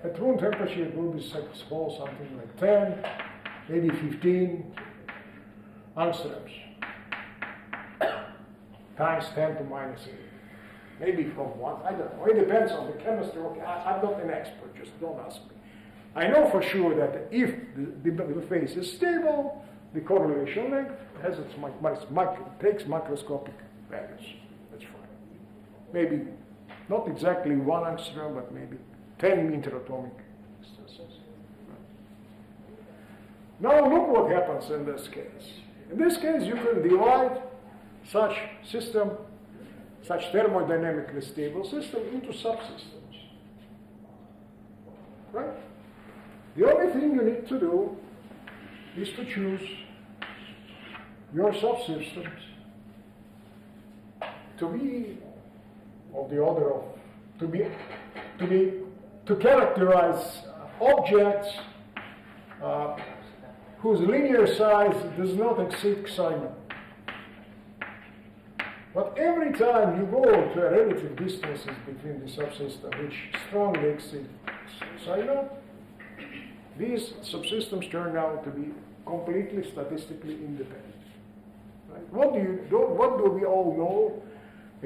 at room temperature it will be small, something like 10, maybe 15 angstroms times 10 to minus 8. Maybe from 1, I don't know. It depends on the chemistry. Okay, I'm not an expert, just don't ask me. I know for sure that if the phase is stable, the correlation length has its takes macroscopic values. That's fine. Maybe not exactly 1 angstrom, but maybe 10 interatomic distances. Now look what happens in this case. In this case, you can divide such system, such thermodynamically stable system into subsystems. Right? The only thing you need to do is to choose your subsystems to be of the order of to characterize objects whose linear size does not exceed xi naught. But every time you go to relative distances between the subsystems which strongly exceed xi naught, these subsystems turn out to be completely statistically independent. Right? what do we all know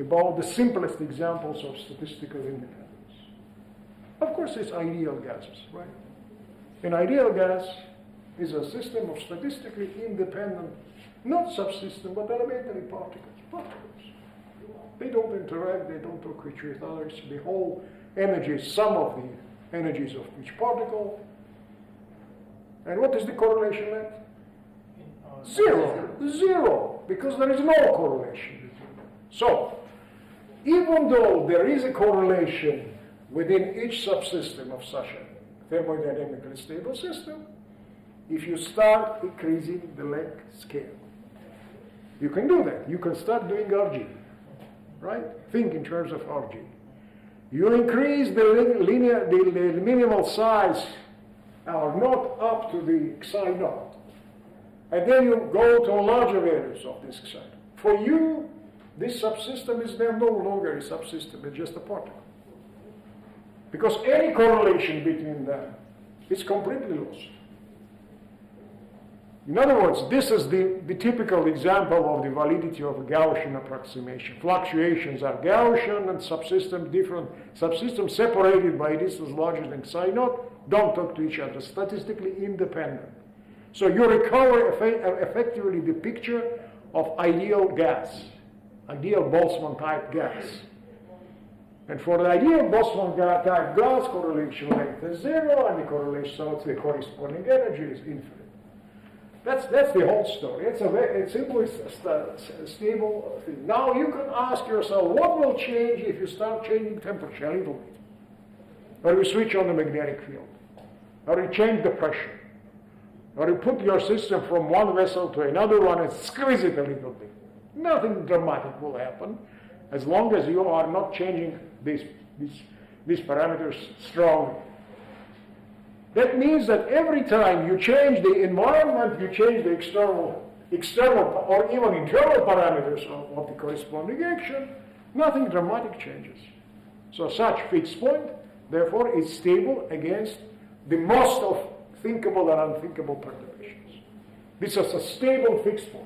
about the simplest examples of statistical independence? Of course, it's ideal gases, right? An ideal gas is a system of statistically independent, not subsystem, but elementary particles. They don't interact, they don't talk with others. The whole energy, sum of the energies of each particle. And what is the correlation length? Zero, because there is no correlation between them. So, even though there is a correlation within each subsystem of such a thermodynamically stable system, if you start increasing the length scale, you can do that. You can start doing RG, right? Think in terms of RG. You increase the minimal size or not up to the psi naught. And then you go to larger values of this psi. For you, this subsystem is then no longer a subsystem, it's just a particle. Because any correlation between them is completely lost. In other words, this is the typical example of the validity of a Gaussian approximation. Fluctuations are Gaussian and subsystems different. Subsystems separated by a distance larger than psi naught don't talk to each other, statistically independent. So you recover effectively the picture of ideal gas, ideal Boltzmann type gas. And for the ideal Boltzmann type gas, correlation length is zero, and the correlation, so the corresponding energy is infinite. That's the whole story. It's simply a stable thing. Now you can ask yourself, what will change if you start changing temperature a little bit? Or you switch on the magnetic field? Or you change the pressure? Or you put your system from one vessel to another one and squeeze it a little bit? Nothing dramatic will happen as long as you are not changing these parameters strongly. That means that every time you change the environment, you change the external or even internal parameters of the corresponding action, nothing dramatic changes. So such fixed point, therefore, is stable against the most of thinkable and unthinkable perturbations. This is a stable fixed point.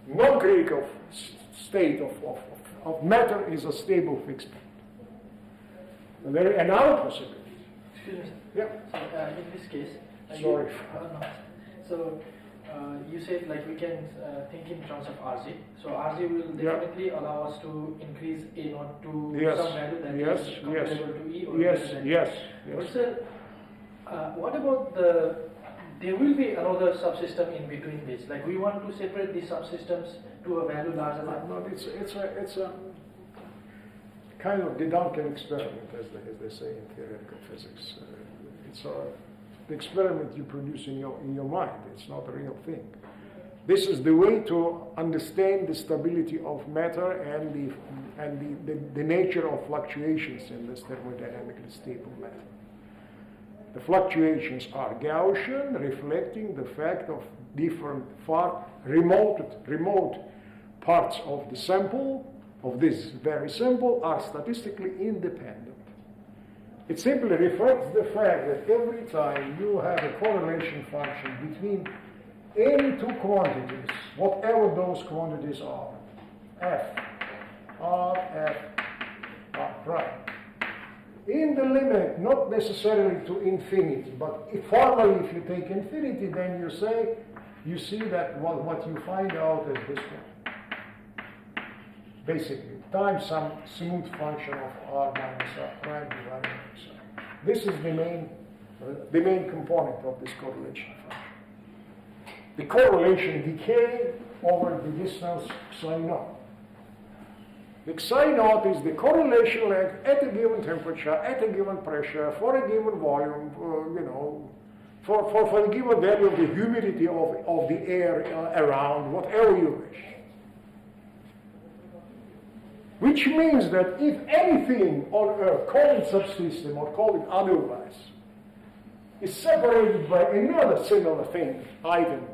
Non-critical state of matter is a stable fixed point. And there is another possibility. Excuse me, sir. Yeah. So, in this case, Sorry. no. So you said like we can think in terms of RG. So RG will definitely allow us to increase A naught to some value that is comparable to E or greater than E. But sir, what about there will be another subsystem in between this. Like we want to separate these subsystems to a value larger than. No, it's a kind of Debunking experiment, as they say in theoretical physics. It's the experiment you produce in your mind. It's not a real thing. This is the way to understand the stability of matter and the nature of fluctuations in this thermodynamically stable matter. The fluctuations are Gaussian, reflecting the fact of different far remote parts of the sample, of this very sample, are statistically independent. It simply reflects the fact that every time you have a correlation function between any two quantities, whatever those quantities are, F, R, F, R prime, in the limit, not necessarily to infinity, but formally if you take infinity, then you see that what you find out is this one. Basically, times some smooth function of R minus R prime divided by psi. This is the main component of this correlation function. The correlation decay over the distance psi naught. The psi naught is the correlation length at a given temperature, at a given pressure, for a given volume, for a given value of the humidity of the air around, whatever you wish. Which means that if anything on Earth, call it subsystem or call it otherwise, is separated by another similar thing, item,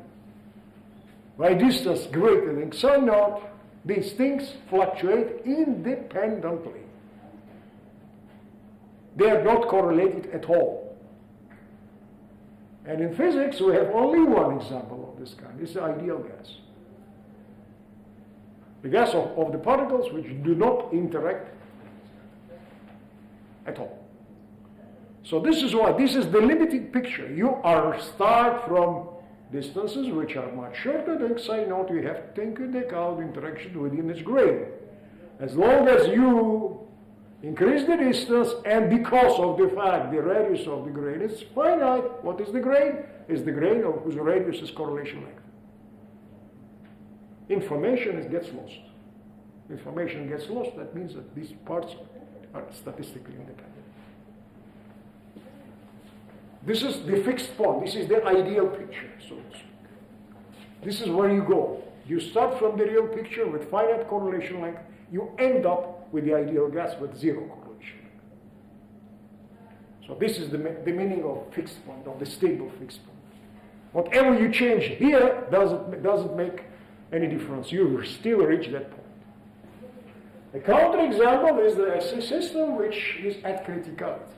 by distance greater than psi naught, these things fluctuate independently. They are not correlated at all. And in physics, we have only one example of this kind. It's the ideal gas. The gas of the particles which do not interact at all. So this is why, this is the limited picture. You are start from distances which are much shorter than psi naught. You have to take into account interaction within its grain. As long as you increase the distance, and because of the fact the radius of the grain is finite, what is the grain? Is the grain of whose radius is correlation length. Information gets lost. Information gets lost, that means that these parts are statistically independent. This is the fixed point. This is the ideal picture, so to speak. This is where you go. You start from the real picture with finite correlation length. You end up with the ideal gas with zero correlation length. So this is the meaning of fixed point, of the stable fixed point. Whatever you change here doesn't make any difference. You will still reach that point. A counterexample is the system which is at criticality.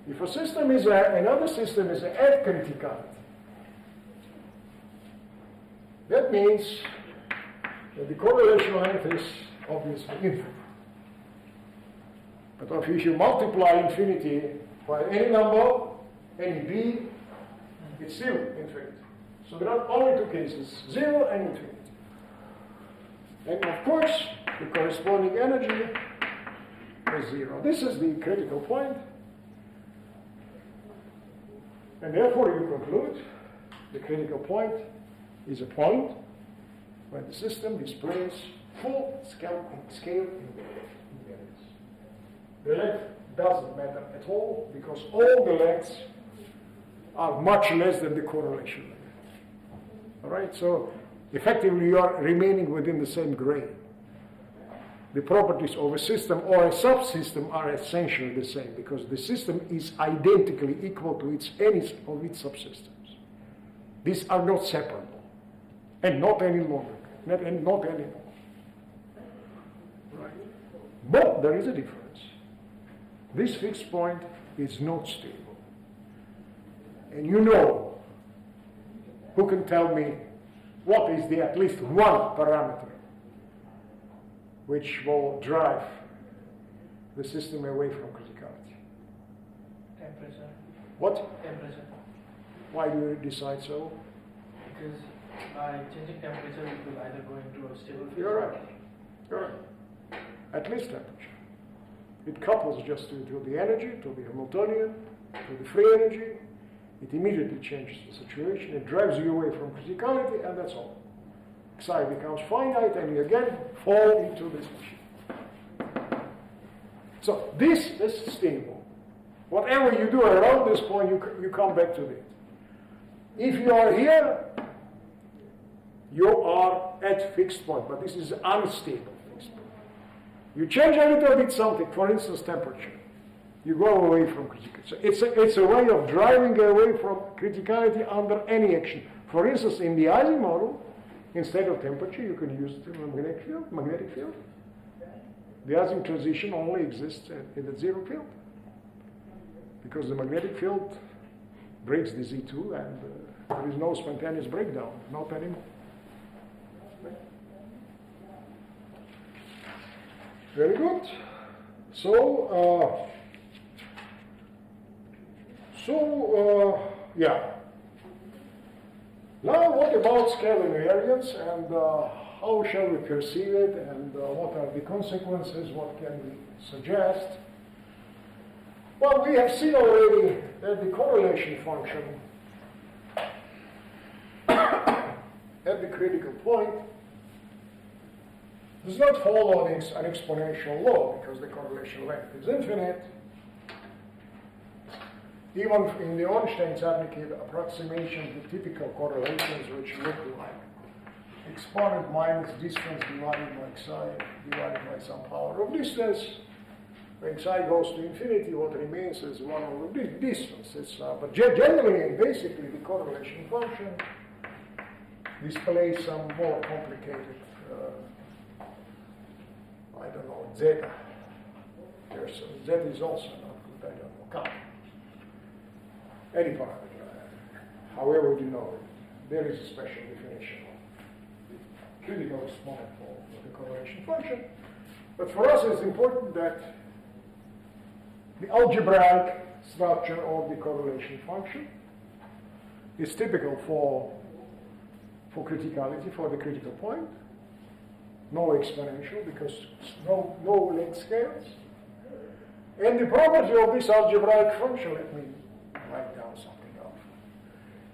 If a system is another system is at criticality, that means that the correlation length is obviously infinite. But if you multiply infinity by any number, any b, it's still infinite. So there are only two cases, 0 and infinity. And of course, the corresponding energy is 0. This is the critical point. And therefore you conclude the critical point is a point when the system displays full scale invariance. The length doesn't matter at all because all the lengths are much less than the correlation length. All right, so effectively you are remaining within the same grain. The properties of a system or a subsystem are essentially the same because the system is identically equal to any of its subsystems. These are not separable and not any longer, not anymore. Right. But there is a difference. This fixed point is not stable. And you know, who can tell me what is the at least one parameter which will drive the system away from criticality? Temperature. What? Temperature. Why do you decide so? Because by changing temperature, it will either go into a stable phase. You're right. You're right. At least temperature. It couples just to the energy, to the Hamiltonian, to the free energy. It immediately changes the situation. It drives you away from criticality, and that's all. Psi becomes finite, and you again fall into this machine. So this is stable. Whatever you do around this point, you come back to it. If you are here, you are at fixed point, but this is unstable fixed point. You change a little bit something, for instance, temperature. You go away from criticality. So it's a way of driving away from criticality under any action. For instance, in the Ising model, instead of temperature, you can use the magnetic field. The Ising transition only exists in the zero field. Because the magnetic field breaks the Z2 and there is no spontaneous breakdown, not anymore. Very good. So, yeah. Now, what about scale invariance and how shall we perceive it and what are the consequences? What can we suggest? Well, we have seen already that the correlation function at the critical point does not follow an exponential law because the correlation length is infinite. Even in the Ornstein-Zadnicki approximation, the typical correlations which look like exponent minus distance divided by psi divided by some power of distance. When psi goes to infinity, what remains is 1 over distance. But generally and basically, the correlation function displays some more complicated, I don't know, zeta. Zeta is also not good, I don't know, count. Any parameter, however you know it, there is a special definition of critical exponent for the correlation function. But for us, it's important that the algebraic structure of the correlation function is typical for criticality, for the critical point. No exponential, because no length scales. And the property of this algebraic function, let me write down something else,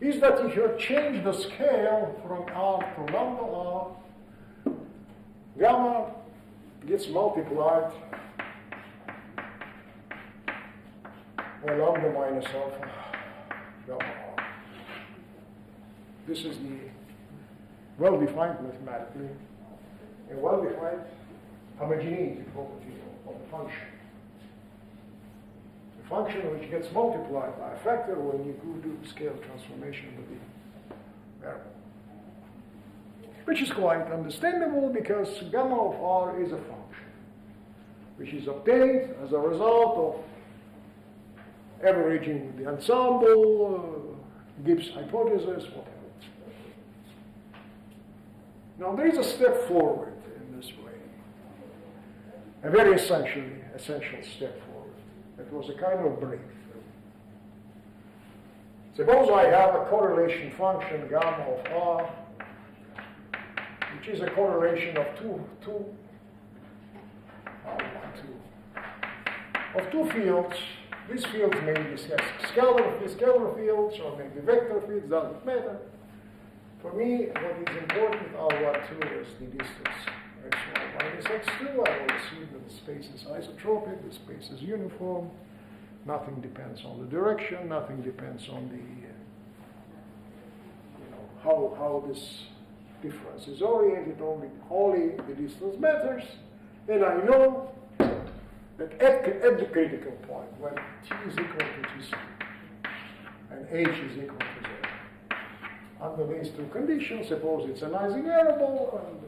is that if you change the scale from R to lambda R, gamma gets multiplied by lambda minus alpha gamma R. This is the well-defined mathematically and well-defined homogeneity property of the function. The function which gets multiplied by a factor when you do the scale transformation of the variable. Which is quite understandable because gamma of R is a function which is obtained as a result of averaging the ensemble, Gibbs hypothesis, whatever. Now there is a step forward in this way, a very essential step forward. It was a kind of breakthrough. Suppose I have a correlation function gamma of R, which is a correlation of two fields. These fields may be scalar fields or maybe vector fields, doesn't matter. For me, what is important, R12 is the distance x1 minus x2. I will assume that the space is isotropic, the space is uniform. Nothing depends on the direction, nothing depends on the, how this difference is oriented, only the distance matters. And I know that at the critical point, when t is equal to tc and h is equal to z, under these two conditions, suppose it's an Ising variable, and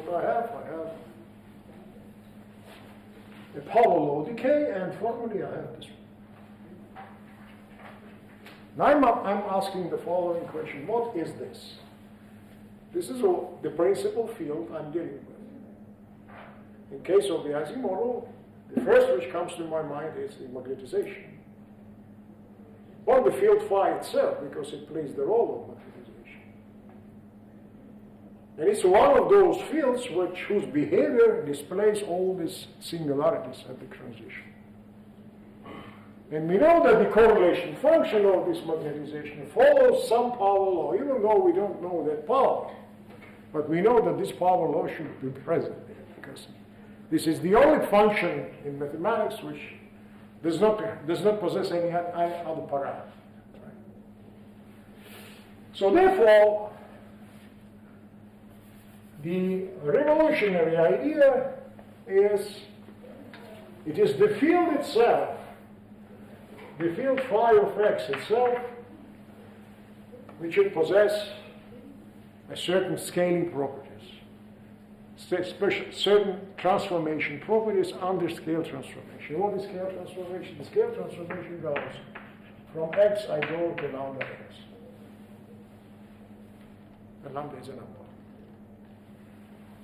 what I have a power law decay, and formally I have this one. Now I'm asking the following question: what is this? This is the principal field I'm dealing with. In case of the Ising model, the first which comes to my mind is the magnetization. Or the field phi itself, because it plays the role of magnetization. And it's one of those fields whose behavior displays all these singularities at the transition. And we know that the correlation function of this magnetization follows some power law, even though we don't know that power. But we know that this power law should be present there, because this is the only function in mathematics which does not possess any other parameter. Right? So therefore, the revolutionary idea is, it is the field itself, the field phi of x itself, which should possess a certain scaling properties, certain transformation properties under scale transformation. What is scale transformation? The scale transformation goes from x, I go to lambda x. And lambda is a number.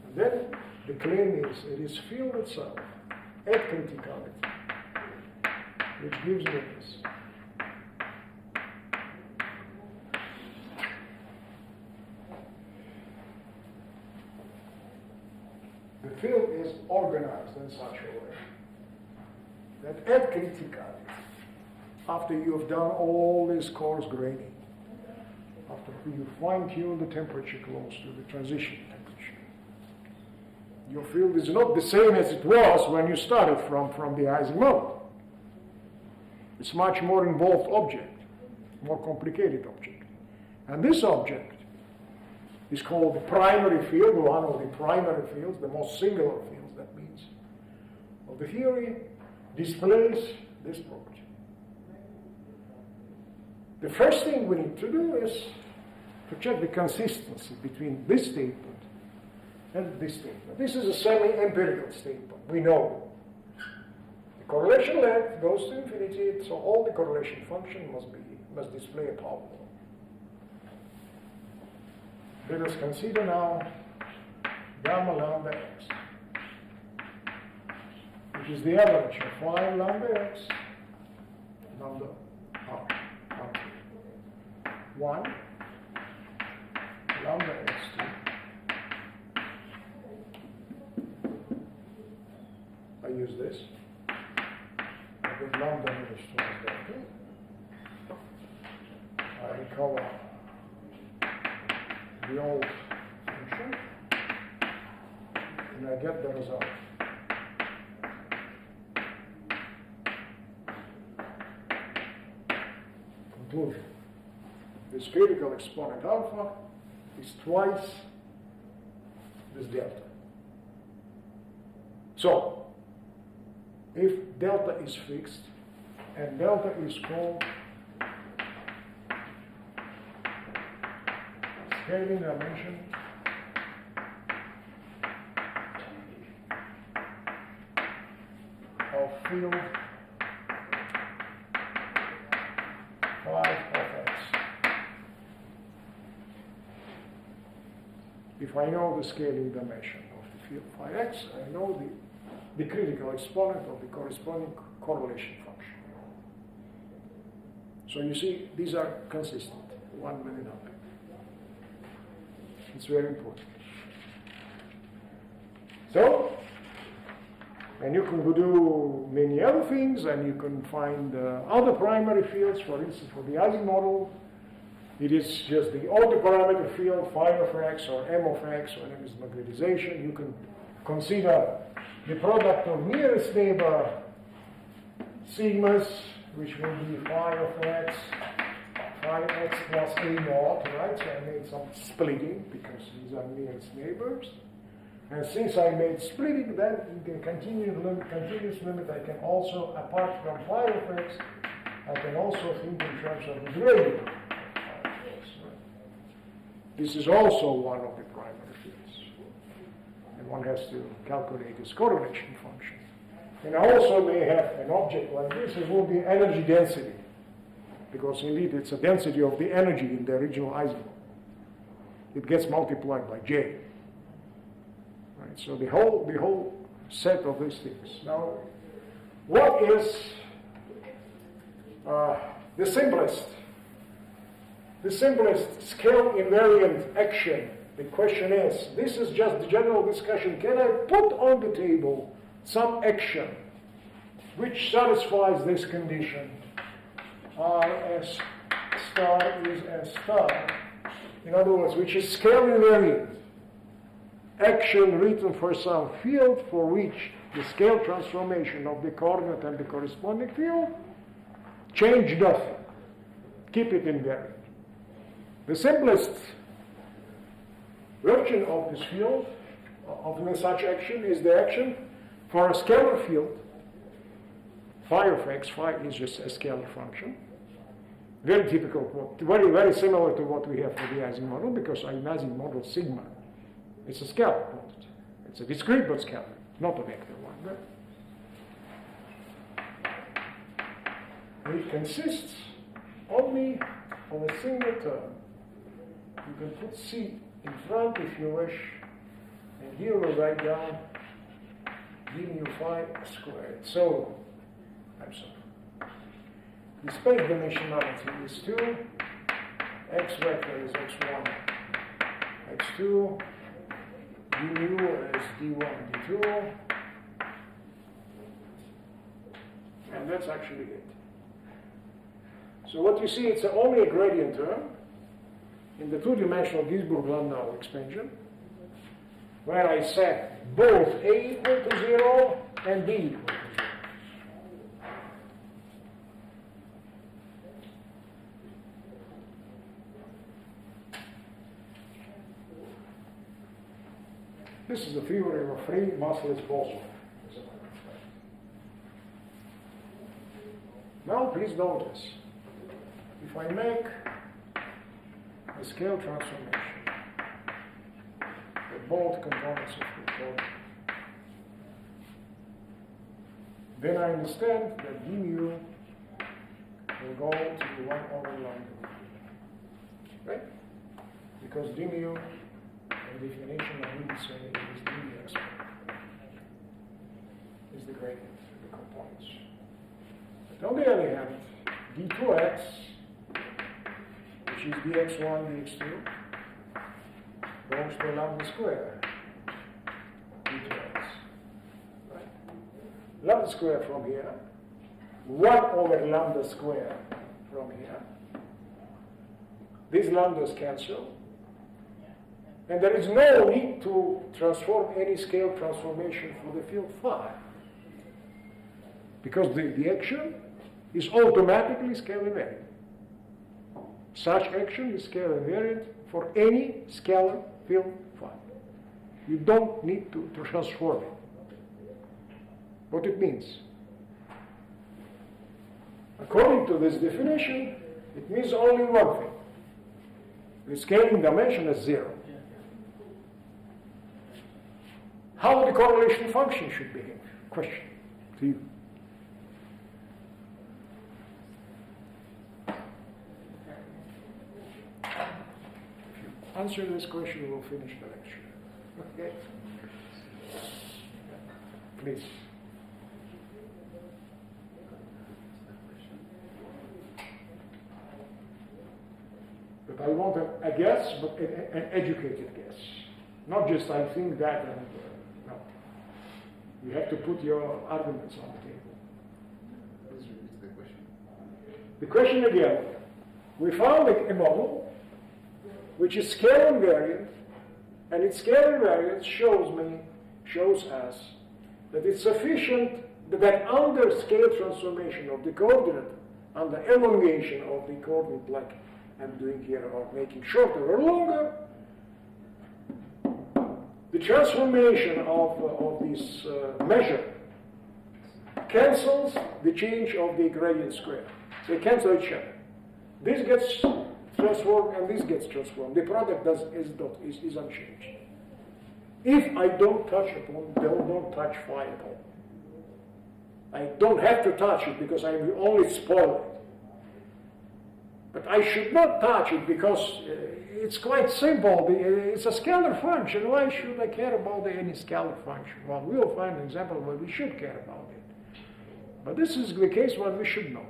And then the claim is, it is field itself at criticality, which gives me this. The field is organized in such a way that at criticality, after you have done all this coarse grading, after you fine-tune the temperature close to the transition temperature, your field is not the same as it was when you started from the Ising model. It's much more involved object, more complicated object. And this object is called the primary field, one of the primary fields, the most singular fields, that means, of the theory, displays this property. The first thing we need to do is to check the consistency between this statement and this statement. This is a semi-empirical statement. We know the correlation length goes to infinity, so all the correlation function must display a power law. Let us consider now gamma lambda x, which is the average of phi lambda x, lambda r, 1, lambda x2. I use this. I think lambda minus twice delta. I cover the old function, and I get the result. Conclusion. This critical exponent alpha is twice this delta. So, if delta is fixed and delta is called scaling dimension of field 5 of x. If I know the scaling dimension of the field phi x, I know the critical exponent of the corresponding correlation function. So you see, these are consistent, one with another. It's very important. So, and you can do many other things, and you can find other primary fields. For instance, for the Ising model, it is just the autoparameter field, phi of x, or m of x, or m is magnetization. You can consider the product of nearest neighbor sigmas, which will be phi of x, phi x plus a naught, right? So I made some splitting because these are nearest neighbors. And since I made splitting, then you can continuous limit. I can also, apart from phi of x, I can also think in terms of the gradient. This is also one of the primary fields. And one has to calculate its correlation function. And I also may have an object like this. It will be energy density, because indeed it's a density of the energy in the original Ising. It gets multiplied by J. Right? So the whole set of these things. Now, what is the simplest scale invariant action? The question is, this is just the general discussion. Can I put on the table some action which satisfies this condition? R S star is S star. In other words, which is scale invariant. Action written for some field for which the scale transformation of the coordinate and the corresponding field change nothing. Keep it invariant. The simplest version of this field, of such action, is the action for a scalar field. Phi of x, phi is just a scalar function. Very typical, very similar to what we have for the Ising model, because in Ising model sigma, it's a scalar quantity. It's a discrete but scalar, not a vector one. Right? It consists only of a single term. You can put C in front if you wish, and here we'll write down d mu phi squared. So, I'm sorry. The space dimensionality is 2, x vector is x1, x2, d mu is d1, d2, and that's actually it. So what you see, it's only a gradient term in the two-dimensional Ginzburg-Landau expansion, where I set both a equal to 0 and b equal to 0. This is the theory of a free massless boson. Now please notice, if I make a scale transformation of both components of the coordinate, then I understand that d mu will go to 1 over lambda. Right? because d mu, by definition, I would say is dx is the gradient of the components. But on the other hand, d2x, which is dx1, dx2, belongs to lambda square, d2x. Right? Lambda square from here, 1 over lambda square from here. These lambdas cancel. And there is no need to transform any scale transformation for the field phi. Because the action is automatically scale invariant. Such action is scale invariant for any scalar field phi. You don't need to transform it. What it means? According to this definition, it means only one thing. The scaling dimension is 0. How the correlation function should behave? Question to you. If you answer this question, we'll finish the lecture. Okay? Please. But I want a guess, but an educated guess. Not just I think that and no. You have to put your arguments on the table. Please repeat the question. The question again, we found a model which is scale invariant, and its scale invariance shows us that it's sufficient that under scale transformation of the coordinate, under elongation of the coordinate like I'm doing here, or making shorter or longer, the transformation of this measure cancels the change of the gradient square. They cancel each other. This gets transformed and this gets transformed. The product is unchanged. If I don't touch upon, don't touch phi at all. I don't have to touch it because I will only spoil it. But I should not touch it because it's quite simple. It's a scalar function. Why should I care about any scalar function? Well, we will find an example where we should care about it. But this is the case where we should not.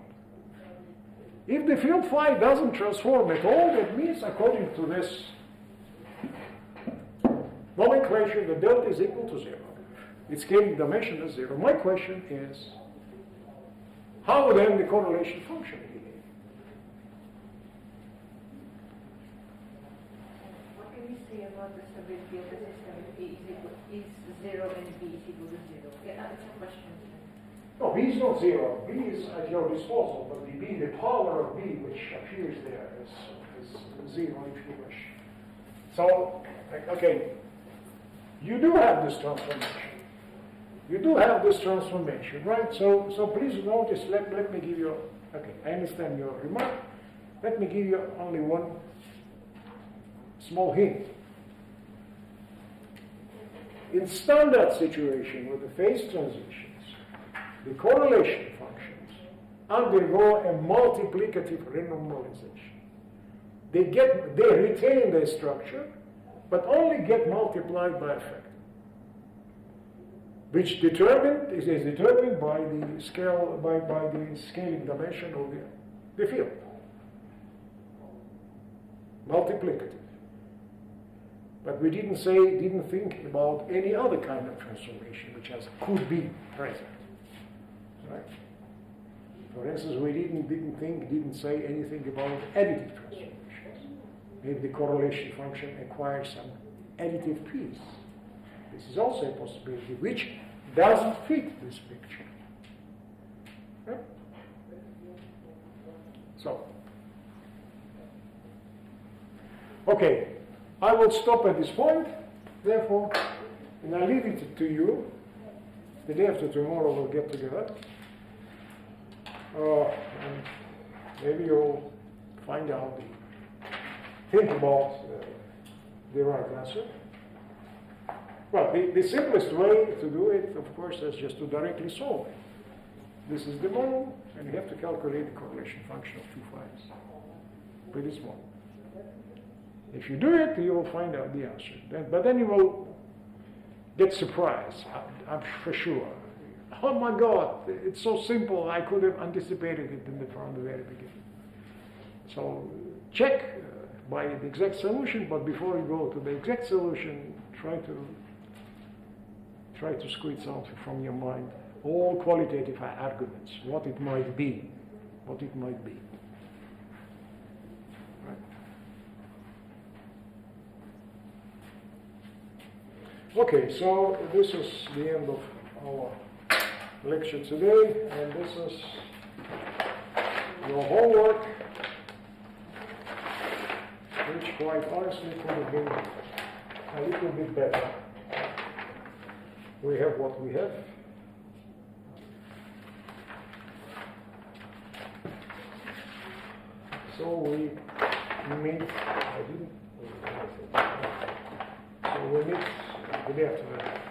If the field phi doesn't transform at all, that means, according to this nomenclature, the delta is equal to 0. Its scaling dimension is 0. My question is, how then the correlation function behave? What can we say about the stability of the system if A is 0 and B is equal to 0? Yeah, it's a question. No, B is not 0. B is at your disposal, but the power of B, which appears there, is 0 if you wish. So, okay, you do have this transformation. You do have this transformation, right? So please notice, let me give you, okay, I understand your remark. Let me give you only one small hint. In standard situation with the phase transitions, the correlation functions undergo a multiplicative renormalization. They retain their structure, but only get multiplied by a factor, which is determined by the scale, by the scaling dimension of the field. Multiplicative. But we didn't think about any other kind of transformation which could be present. Right? For instance, we didn't say anything about additive transformations. Maybe the correlation function acquires some additive piece. This is also a possibility which doesn't fit this picture. Right? So, okay, I will stop at this point, therefore, and I leave it to you. The day after tomorrow we'll get together. And maybe you'll find out, think about the right answer. Well, the simplest way to do it, of course, is just to directly solve it. This is the model, and you have to calculate the correlation function of two phis. Pretty small. If you do it, you will find out the answer. But then you will get surprised, I'm for sure. Oh my God, it's so simple, I could have anticipated it from the very beginning. So check by the exact solution, but before you go to the exact solution, try to squeeze out from your mind all qualitative arguments, what it might be. Right. Okay, so this is the end of our lecture today, and this is your homework, which quite honestly could have been a little bit better. We have what we have. So we meet, so we meet good afternoon.